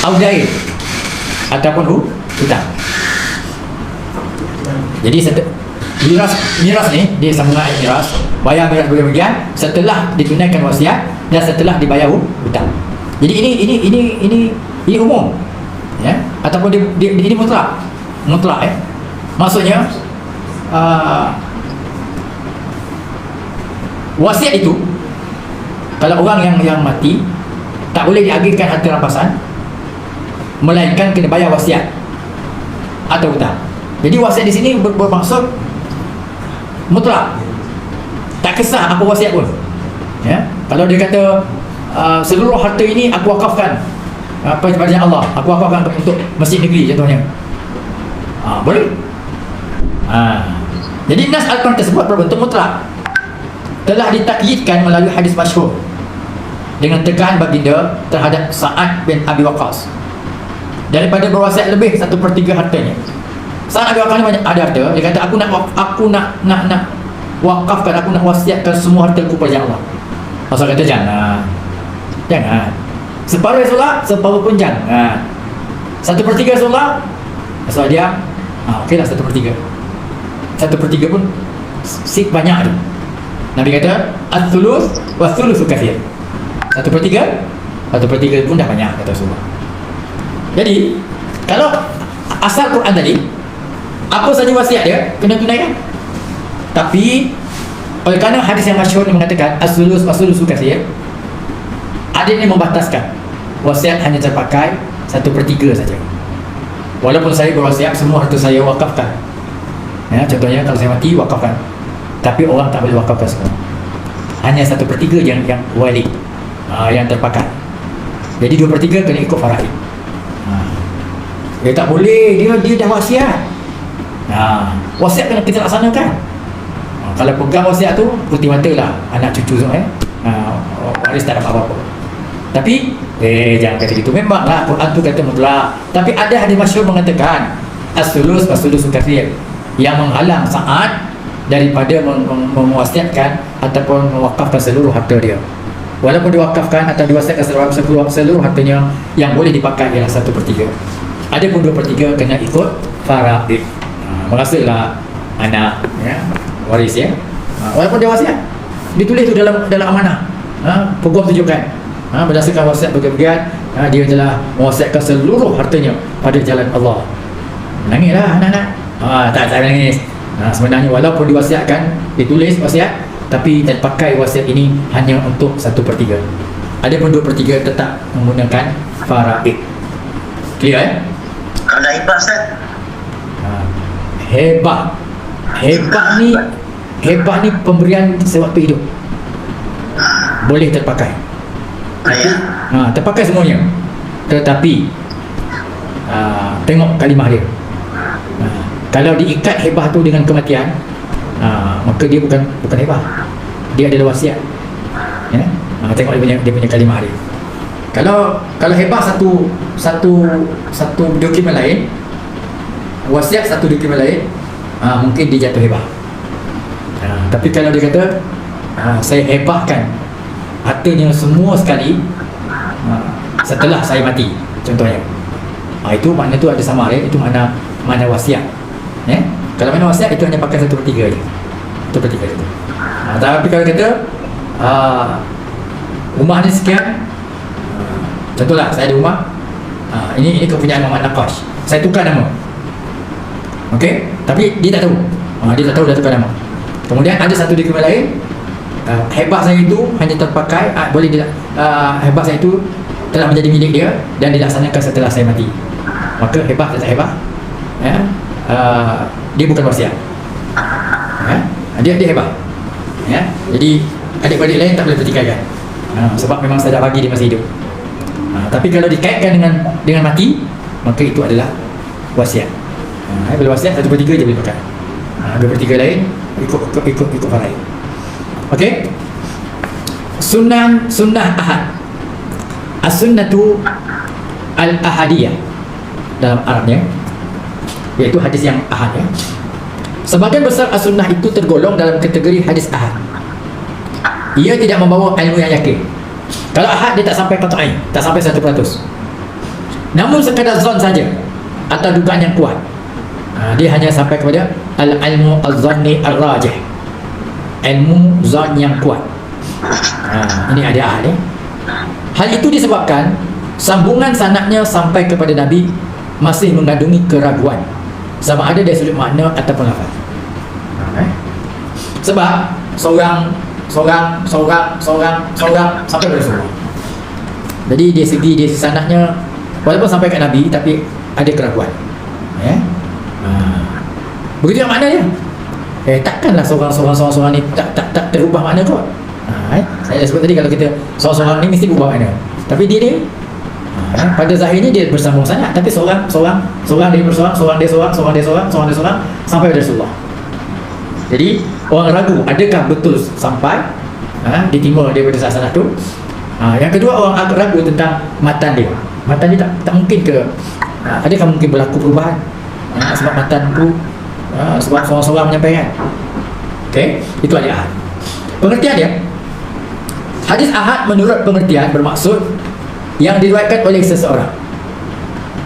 audain, ataupun hutang. Jadi miras ni, dia sambungan ayat miras, bayar miras bagian setelah ditunaikan wasiat dan setelah dibayar hutang. Jadi ini umum, ya, ataupun ini mutlak, maksudnya wasiat itu kalau orang yang mati tak boleh diagihkan harta rampasan, melainkan kena bayar wasiat atau hutang. Jadi wasiat di sini bermaksud mutlak, tak kisah apa wasiat pun, ya. Kalau dia kata seluruh harta ini aku wakafkan kepada Allah, aku wakafkan untuk masjid negeri contohnya, boleh. Jadi nas Al-Quran tersebut berbentuk mutlak, telah ditakyidkan melalui hadis masyhur dengan tegaan baginda terhadap Sa'ad bin Abi Waqqas daripada berwasiat lebih 1/3 hartanya. Sa'ad Abi Waqqas ni banyak ada harta, dia kata aku nak wakafkan, aku nak wasiatkan semua hartaku pada Allah. Rasul kata jangan. Separuh Rasulullah, separuh pun jangan. 1/3 Rasulullah, Rasul dia okeylah 1/3. 1/3 pun banyak tu. Nabi kata at-thuluth wa thuluthu kathir. 1/3 pun dah banyak, kata Rasulullah. Jadi kalau asal Quran tadi, apa saja wasiat dia kena tunaikan. Tapi oleh kerana hadis yang masyhur ni mengatakan as-sulus was-sulusu kathir, ada yang membataskan wasiat hanya terpakai 1/3 saja. Walaupun saya berwasiat semua harta saya wakafkan, ya, contohnya kalau saya mati wakafkan, tapi orang tak boleh wakafkan semua, hanya 1/3 yang wali, yang terpakai. Jadi 2/3 kena ikut faraid. Dia tak boleh, dia dah wasiat. Wasiat kena kita laksanakan. Kalau pegang wasiat tu, putih mata lah anak cucu semua, waris tak dapat apa-apa. Tapi jangan kata gitu. Memanglah Quran tu kata mutlak, tapi ada hadis masyhur mengatakan as-sulus was-sulusu kathir, yang menghalang Sa'ad daripada mewasiatkan ataupun mewakafkan seluruh harta dia. Walaupun diwakafkan atau diwasiatkan seluruh hartanya, yang boleh dipakai ialah 1/3. Adapun 2/3 kena ikut faraid. Maksudlah anak, ya, waris, ya. Walaupun dia wasiat, ditulis tu dalam amanah. Peguam tunjukkan, berdasarkan wasiat bagian-bagian, dia telah mewasiatkan seluruh hartanya pada jalan Allah. Menangislah anak-anak. Tak nangis. Sebenarnya walaupun diwasiatkan, ditulis wasiat, tapi terpakai wasiat ini hanya untuk 1/3. Adapun 2/3 tetap menggunakan faraid. Clear, ya? Kalau dah hibah, Ustaz? Hebah ni pemberian sewaktu hidup, boleh terpakai. Terpakai semuanya. Tetapi tengok kalimah dia. Kalau diikat hebah tu dengan kematian, maka dia bukan hebah, dia adalah wasiat, ya. Tengok dia punya kalimah dia. Kalau hebah satu dokumen lain, wasiat satu dokumen lain, mungkin dia jatuh hebah. Tapi kalau dia kata saya hebahkan hartanya semua sekali setelah saya mati, contohnya, itu makna tu ada sama, ya. Itu mana wasiat, ya. Kalau mana wasiat itu hanya pakai 1/3 je, 1/3 itu. Tapi kalau kata rumah ni sekian, contohlah saya ada rumah, ini kepunyaan Muhammad Naqash, saya tukar nama, okey, tapi dia tak tahu, dia tak tahu dah tukar nama. Kemudian ada satu dokumen lain, hebah saya itu hanya terpakai, hebah saya itu telah menjadi milik dia dan dilaksanakan setelah saya mati, maka hebah tetap hebah, ya. Dia bukan wasiat, ya. Dia hebah, ya. Jadi adik-adik lain tak boleh pertikaikan, sebab memang saya dah bagi dia masa hidup. Tapi kalau dikaitkan dengan mati, maka itu adalah wasiat. Bila wasiat 1/3 je boleh pakai, 2/3 lain ikut faraid. Okey. Sunnah ahad. As-sunnatu al-ahadiyah dalam Arabnya, iaitu hadis yang ahad ya. Sebagian besar as-sunnah itu tergolong dalam kategori hadis ahad. Ia tidak membawa ilmu yang yakin. Kalau ahad dia tak sampai qat'i, tak sampai 100%. Namun sekadar zon saja atau dugaan yang kuat. Dia hanya sampai kepada al-ilmu az-zanni ar-rajih. Ilmu zon yang kuat. Ini ada ahad ya. Hal itu disebabkan sambungan sanadnya sampai kepada Nabi masih mengandungi keraguan sama ada dari sudut makna ataupun lafaz. Sebab seorang sampai pada Rasulullah. Jadi dari segi sanadnya walaupun sampai ke Nabi tapi ada keraguan. Begitu yang maknanya. Takkanlah seorang ni tak terubah makna kot. Saya sebut tadi kalau kita seorang ni mesti berubah makna. Tapi dia pada zahirnya dia bersambung sanad, tapi seorang dia seorang sampai pada Rasulullah. Jadi orang ragu adakah betul sampai ditimba daripada sanad tu. Yang kedua, orang ragu tentang matan dia. Matan dia tak mungkin ke adakah mungkin berlaku perubahan sebab matan tu sebab seorang menyampaikan. Okey, itu hadis ahad. Pengertian dia, hadis ahad menurut pengertian bermaksud yang diriwayatkan oleh seseorang.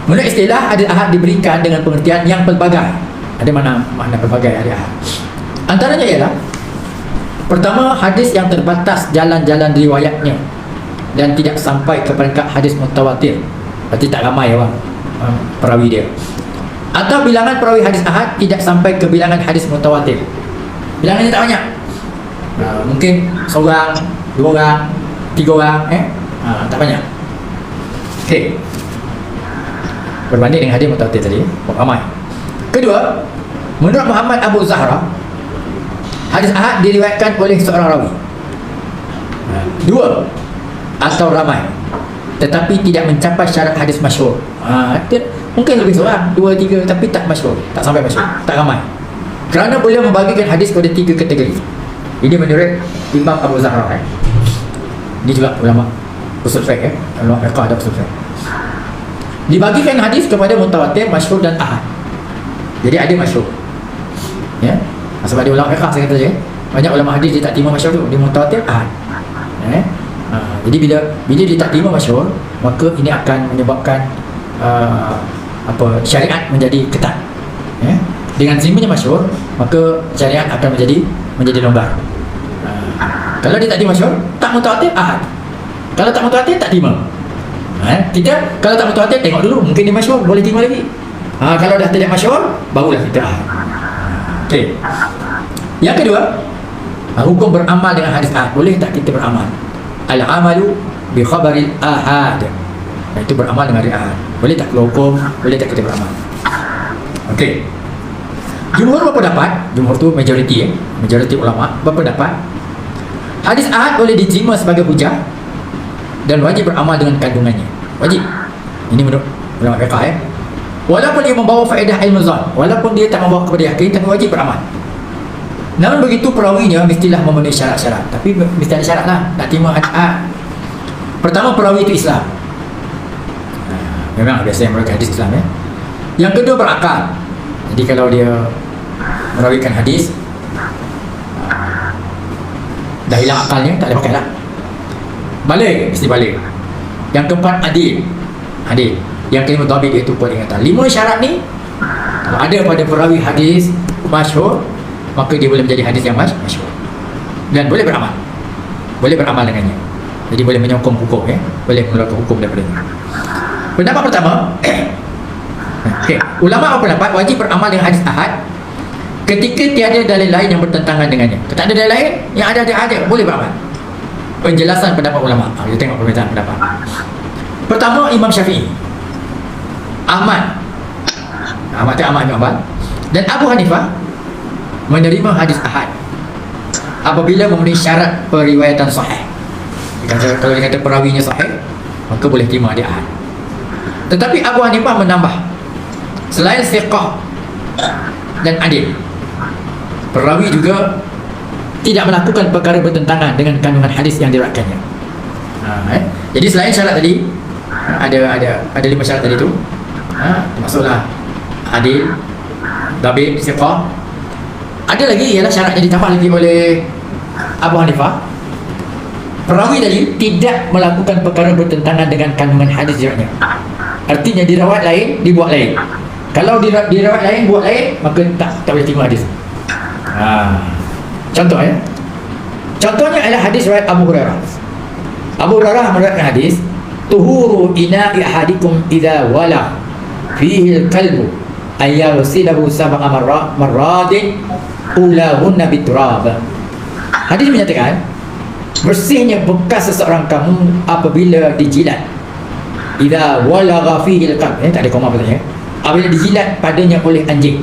Menurut istilah, hadis ahad diberikan dengan pengertian yang pelbagai. Ada makna pelbagai hadis ahad. Antaranya ialah, pertama, hadis yang terbatas jalan-jalan riwayatnya dan tidak sampai ke peringkat hadis mutawatir. Berarti tak ramai orang perawi dia. Atau bilangan perawi hadis ahad tidak sampai ke bilangan hadis mutawatir. Bilangannya tak banyak. Mungkin seorang, 2 orang, 3 orang, tak banyak. Okey. Berbanding dengan hadis mutawatir tadi, ramai. Kedua, menurut Muhammad Abu Zahra, hadis ahad diriwayatkan oleh seorang rawi. 2 atau ramai, tetapi tidak mencapai syarat hadis masyhur. Mungkin lebih seorang, 2, 3, tapi tak masyhur, tak sampai masyhur, tak ramai. Kerana boleh membagikan hadis kepada 3 kategori. Ini menurut Imam Abu Zahra. Ini juga ulama usul fiqh ulama fiqh ada usul fiqh. Dibagikan hadis kepada mutawatir, masyhur dan ahad. Jadi ada masyhur. Ya. Sebab dia ulama fiqh saya kata je. Banyak ulama hadis dia tak terima masyhur tu, dia mutawatir ahad. Jadi bila dia tak terima masyhur, maka ini akan menyebabkan syariat menjadi ketat. Dengan terimanya masyhur, maka syariat akan menjadi longgar. Kalau dia tak terima masyhur, tak mutawatir ahad. Kalau tak mutawatir, tak terima. Kita kalau tak mutawatir, tengok dulu, mungkin dia masyhur, boleh terima lagi. Kalau dah tidak masyhur, barulah kita ahad. Okey. Yang kedua, hukum beramal dengan hadis ahad. Boleh tak kita beramal? Al-amalu bi khabaril ahad. Itu beramal dengan hadis ahad. Boleh tak hukum? Boleh tak kita beramal? Okey. Jumhur berpendapat, jumhur tu majoriti ulama berpendapat hadis ahad boleh diterima sebagai hujah dan wajib beramal dengan kandungannya. Wajib. Ini menurut ulama fiqh Walaupun dia membawa faedah ilmu zon, walaupun dia tak membawa kepada yakin, tapi wajib beramal. Namun begitu perawinya mestilah memenuhi syarat-syarat. Tapi mesti ada syarat lah nak terima hadis ahad. Pertama, perawi itu Islam. Memang biasa yang merawikan hadis Islam ya. Yang kedua, berakal. Jadi kalau dia merawikan hadis dah hilang akalnya, tak ada pakai lah. Balik, mesti balik. Yang keempat, adil. Yang kelima, dhabit, iaitu peringatan. 5 syarat ni kalau ada pada perawi hadis masyhur, maka dia boleh menjadi hadis yang masyhur dan boleh beramal dengannya. Jadi boleh menyokong hukum ya, boleh mengeluarkan hukum daripadanya. Pendapat pertama, ulama berpendapat wajib beramal dengan hadis ahad ketika tiada dalil lain yang bertentangan dengannya. Tak ada dalil lain, yang ada boleh beramal. Penjelasan pendapat ulama. Kita tengok perbezaan pendapat. Pertama, Imam Syafi'i, Ahmad bin Hanbal dan Abu Hanifah menerima hadis ahad apabila memenuhi syarat periwayatan sahih. Kalau dia kata perawinya sahih, maka boleh terima hadis ahad. Tetapi Abu Hanifah menambah, selain thiqah dan adil, perawi juga tidak melakukan perkara bertentangan dengan kandungan hadis yang diriwayatkannya. Jadi selain syarat tadi, Ada 5 syarat tadi tu. Termasuklah adil, dhabit, siqah. Ada lagi ialah syarat yang ditambah lagi oleh Abu Hanifah. Perawi tadi tidak melakukan perkara bertentangan dengan kandungan hadis riwayatnya. Artinya di riwayat lain dibuat lain. Kalau di riwayat lain buat lain, maka tak boleh terima hadis. Contoh ya. Contohnya adalah hadis riwayat Abu Hurairah. Abu Hurairah meriwayatkan hadis, tuhuru ina'i ahadikum idza wala fihi al-kalbu ayyarsilahu sab'a marratin ulahunna biturab. Hadis menyatakan bersihnya bekas seseorang kamu apabila dijilat. Idza walagha fihi al-kalb, tak ada koma katanya. Apabila dijilat padanya oleh anjing.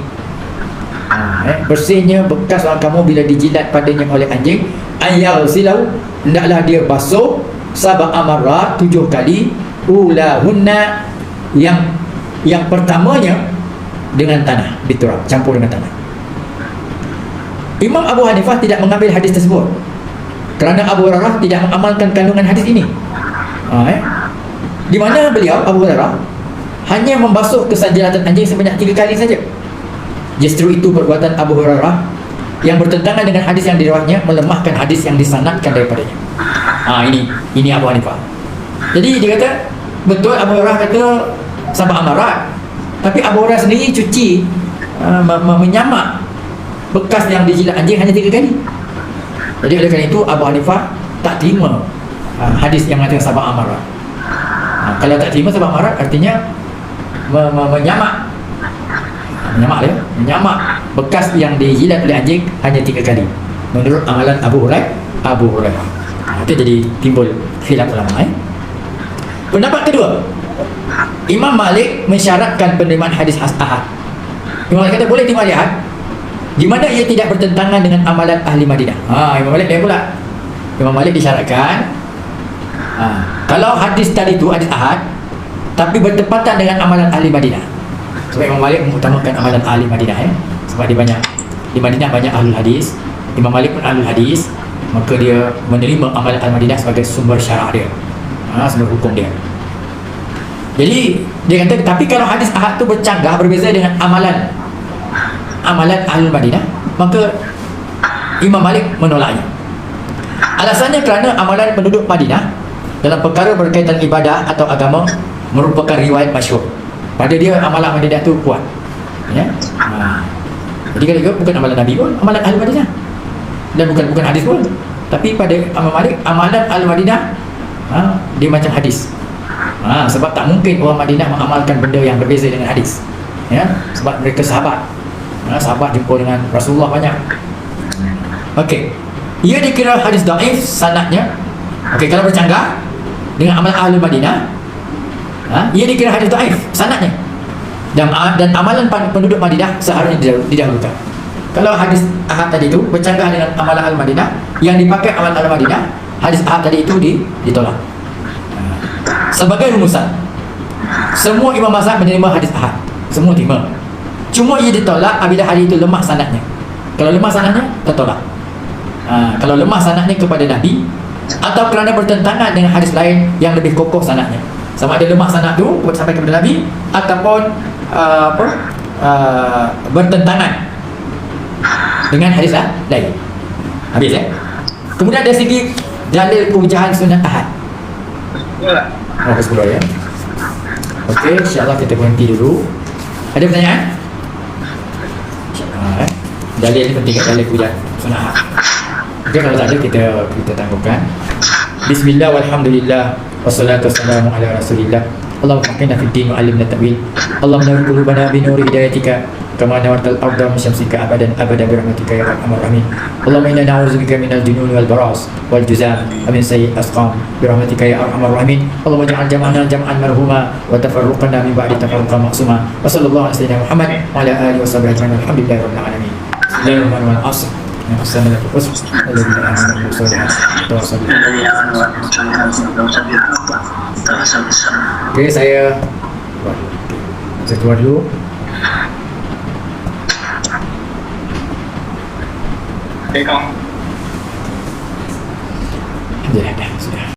Bersihnya bekas orang kamu bila dijilat padanya oleh anjing, ayyarsilahu, hendaklah dia basuh sab'a marrat 7 kali, ulahunna, yang pertamanya dengan tanah, biturab, campur dengan tanah. Imam Abu Hanifah tidak mengambil hadis tersebut kerana Abu Hurairah tidak mengamalkan kandungan hadis ini. Di mana beliau, Abu Hurairah, hanya membasuh kesanjilatan anjing sebanyak 3 kali saja. Justru itu perbuatan Abu Hurairah yang bertentangan dengan hadis yang diriwayatnya, melemahkan hadis yang disanadkan daripadanya. Ini Abu Hanifah. Jadi dia kata betul Abu Hurairah kata sab'a amarat, tapi Abu Hurairah sendiri cuci, menyamak bekas yang dijilat anjing hanya 3 kali. Jadi oleh kerana itu Abu Hanifah tak terima hadis yang mengatakan sab'a amarat. Kalau tak terima sab'a amarat artinya menyamak bekas yang dijilat oleh anjing hanya 3 kali menurut amalan Abu Hurairah. Itu jadi timbul khilaf ulama. Pendapat kedua, Imam Malik mensyaratkan penerimaan hadis ahad. Imam Malik kata boleh terima ahad di mana ia tidak bertentangan dengan amalan ahli Madinah. Imam Malik dia pula. Imam Malik disyaratkan kalau hadis tadi itu hadis ahad tapi bertepatan dengan amalan ahli Madinah. Sebab Imam Malik mengutamakan amalan ahli Madinah sebab di Madinah banyak ahlul hadis. Imam Malik pun ahlul hadis, maka dia menerima amalan ahli Madinah sebagai sumber syarah dia, sumber hukum dia. Jadi dia kata tapi kalau hadis ahad tu bercanggah, berbeza dengan amalan ahli Madinah, maka Imam Malik menolaknya. Alasannya kerana amalan penduduk Madinah dalam perkara berkaitan ibadah atau agama merupakan riwayat masyhur. Pada dia amalan Madinah tu kuat. Jadi kalau bukan amalan Nabi pun, amalan ahli Madinah. Dan bukan hadis pun. Tapi pada Imam Malik, amalan ahli Madinah dia macam hadis. Sebab tak mungkin orang Madinah mengamalkan benda yang berbeza dengan hadis. Sebab mereka sahabat. Sahabat jumpa dengan Rasulullah banyak. Okey. Ia dikira hadis dhaif sanadnya. Okey, kalau bercanggah dengan amalan ahli Madinah, ia dikira hadis dhaif sanadnya. Dan amalan penduduk Madinah seharusnya didahulukan. Kalau hadis ahad tadi itu bercanggah dengan amalan ahli Madinah, yang dipakai amalan ahli Madinah, hadis ahad tadi itu ditolak. Sebagai rumusan, semua imam mazhab menerima hadis ahad. Semua terima. Cuma ia ditolak apabila hadis itu lemah sanadnya. Kalau lemah sanadnya, tertolak. Kalau lemah sanadnya kepada Nabi atau kerana bertentangan dengan hadis lain yang lebih kokoh sanadnya. Sama ada lemah sanad tu sampai kepada Nabi ataupun bertentangan dengan hadis lain. Habis Kemudian dari segi dalil kehujahan sunat ahad. Sepuluh ya. Okey, insya-Allah kita berhenti dulu. Ada pertanyaan? Dalil ni penting, dalil kehujahan sunat ahad. Okey, kalau tak ada kita tangguhkan. Bismillah walhamdulillah wassalatu wassalamu ala rasulillah. Allahumma faqihna fid din wa 'allimna ta'wil. Allahumma nawwir qulubana bi nuri hidayatika kama nawwartal arda min syamsika abadan bi rahmatika ya arhamar rahimin. Allahumma inna na'udzubika minal jununi wal baras wal juzam wa min sayyi'il asqam bi rahmatika ya arhamar rahimin. Allahumma ij'al jam'ana jam'an marhuma wa tafarruqana min ba'di tafarruqan ma'suma. Wa sallallahu ala sayyidina Muhammad wa ala alihi wa sahbihi ajma'in. Alhamdulillahi rabbil alamin. Bismillahirrahmanirrahim. Okey, saya keluar dulu. Okey, kau. Dah, sudah.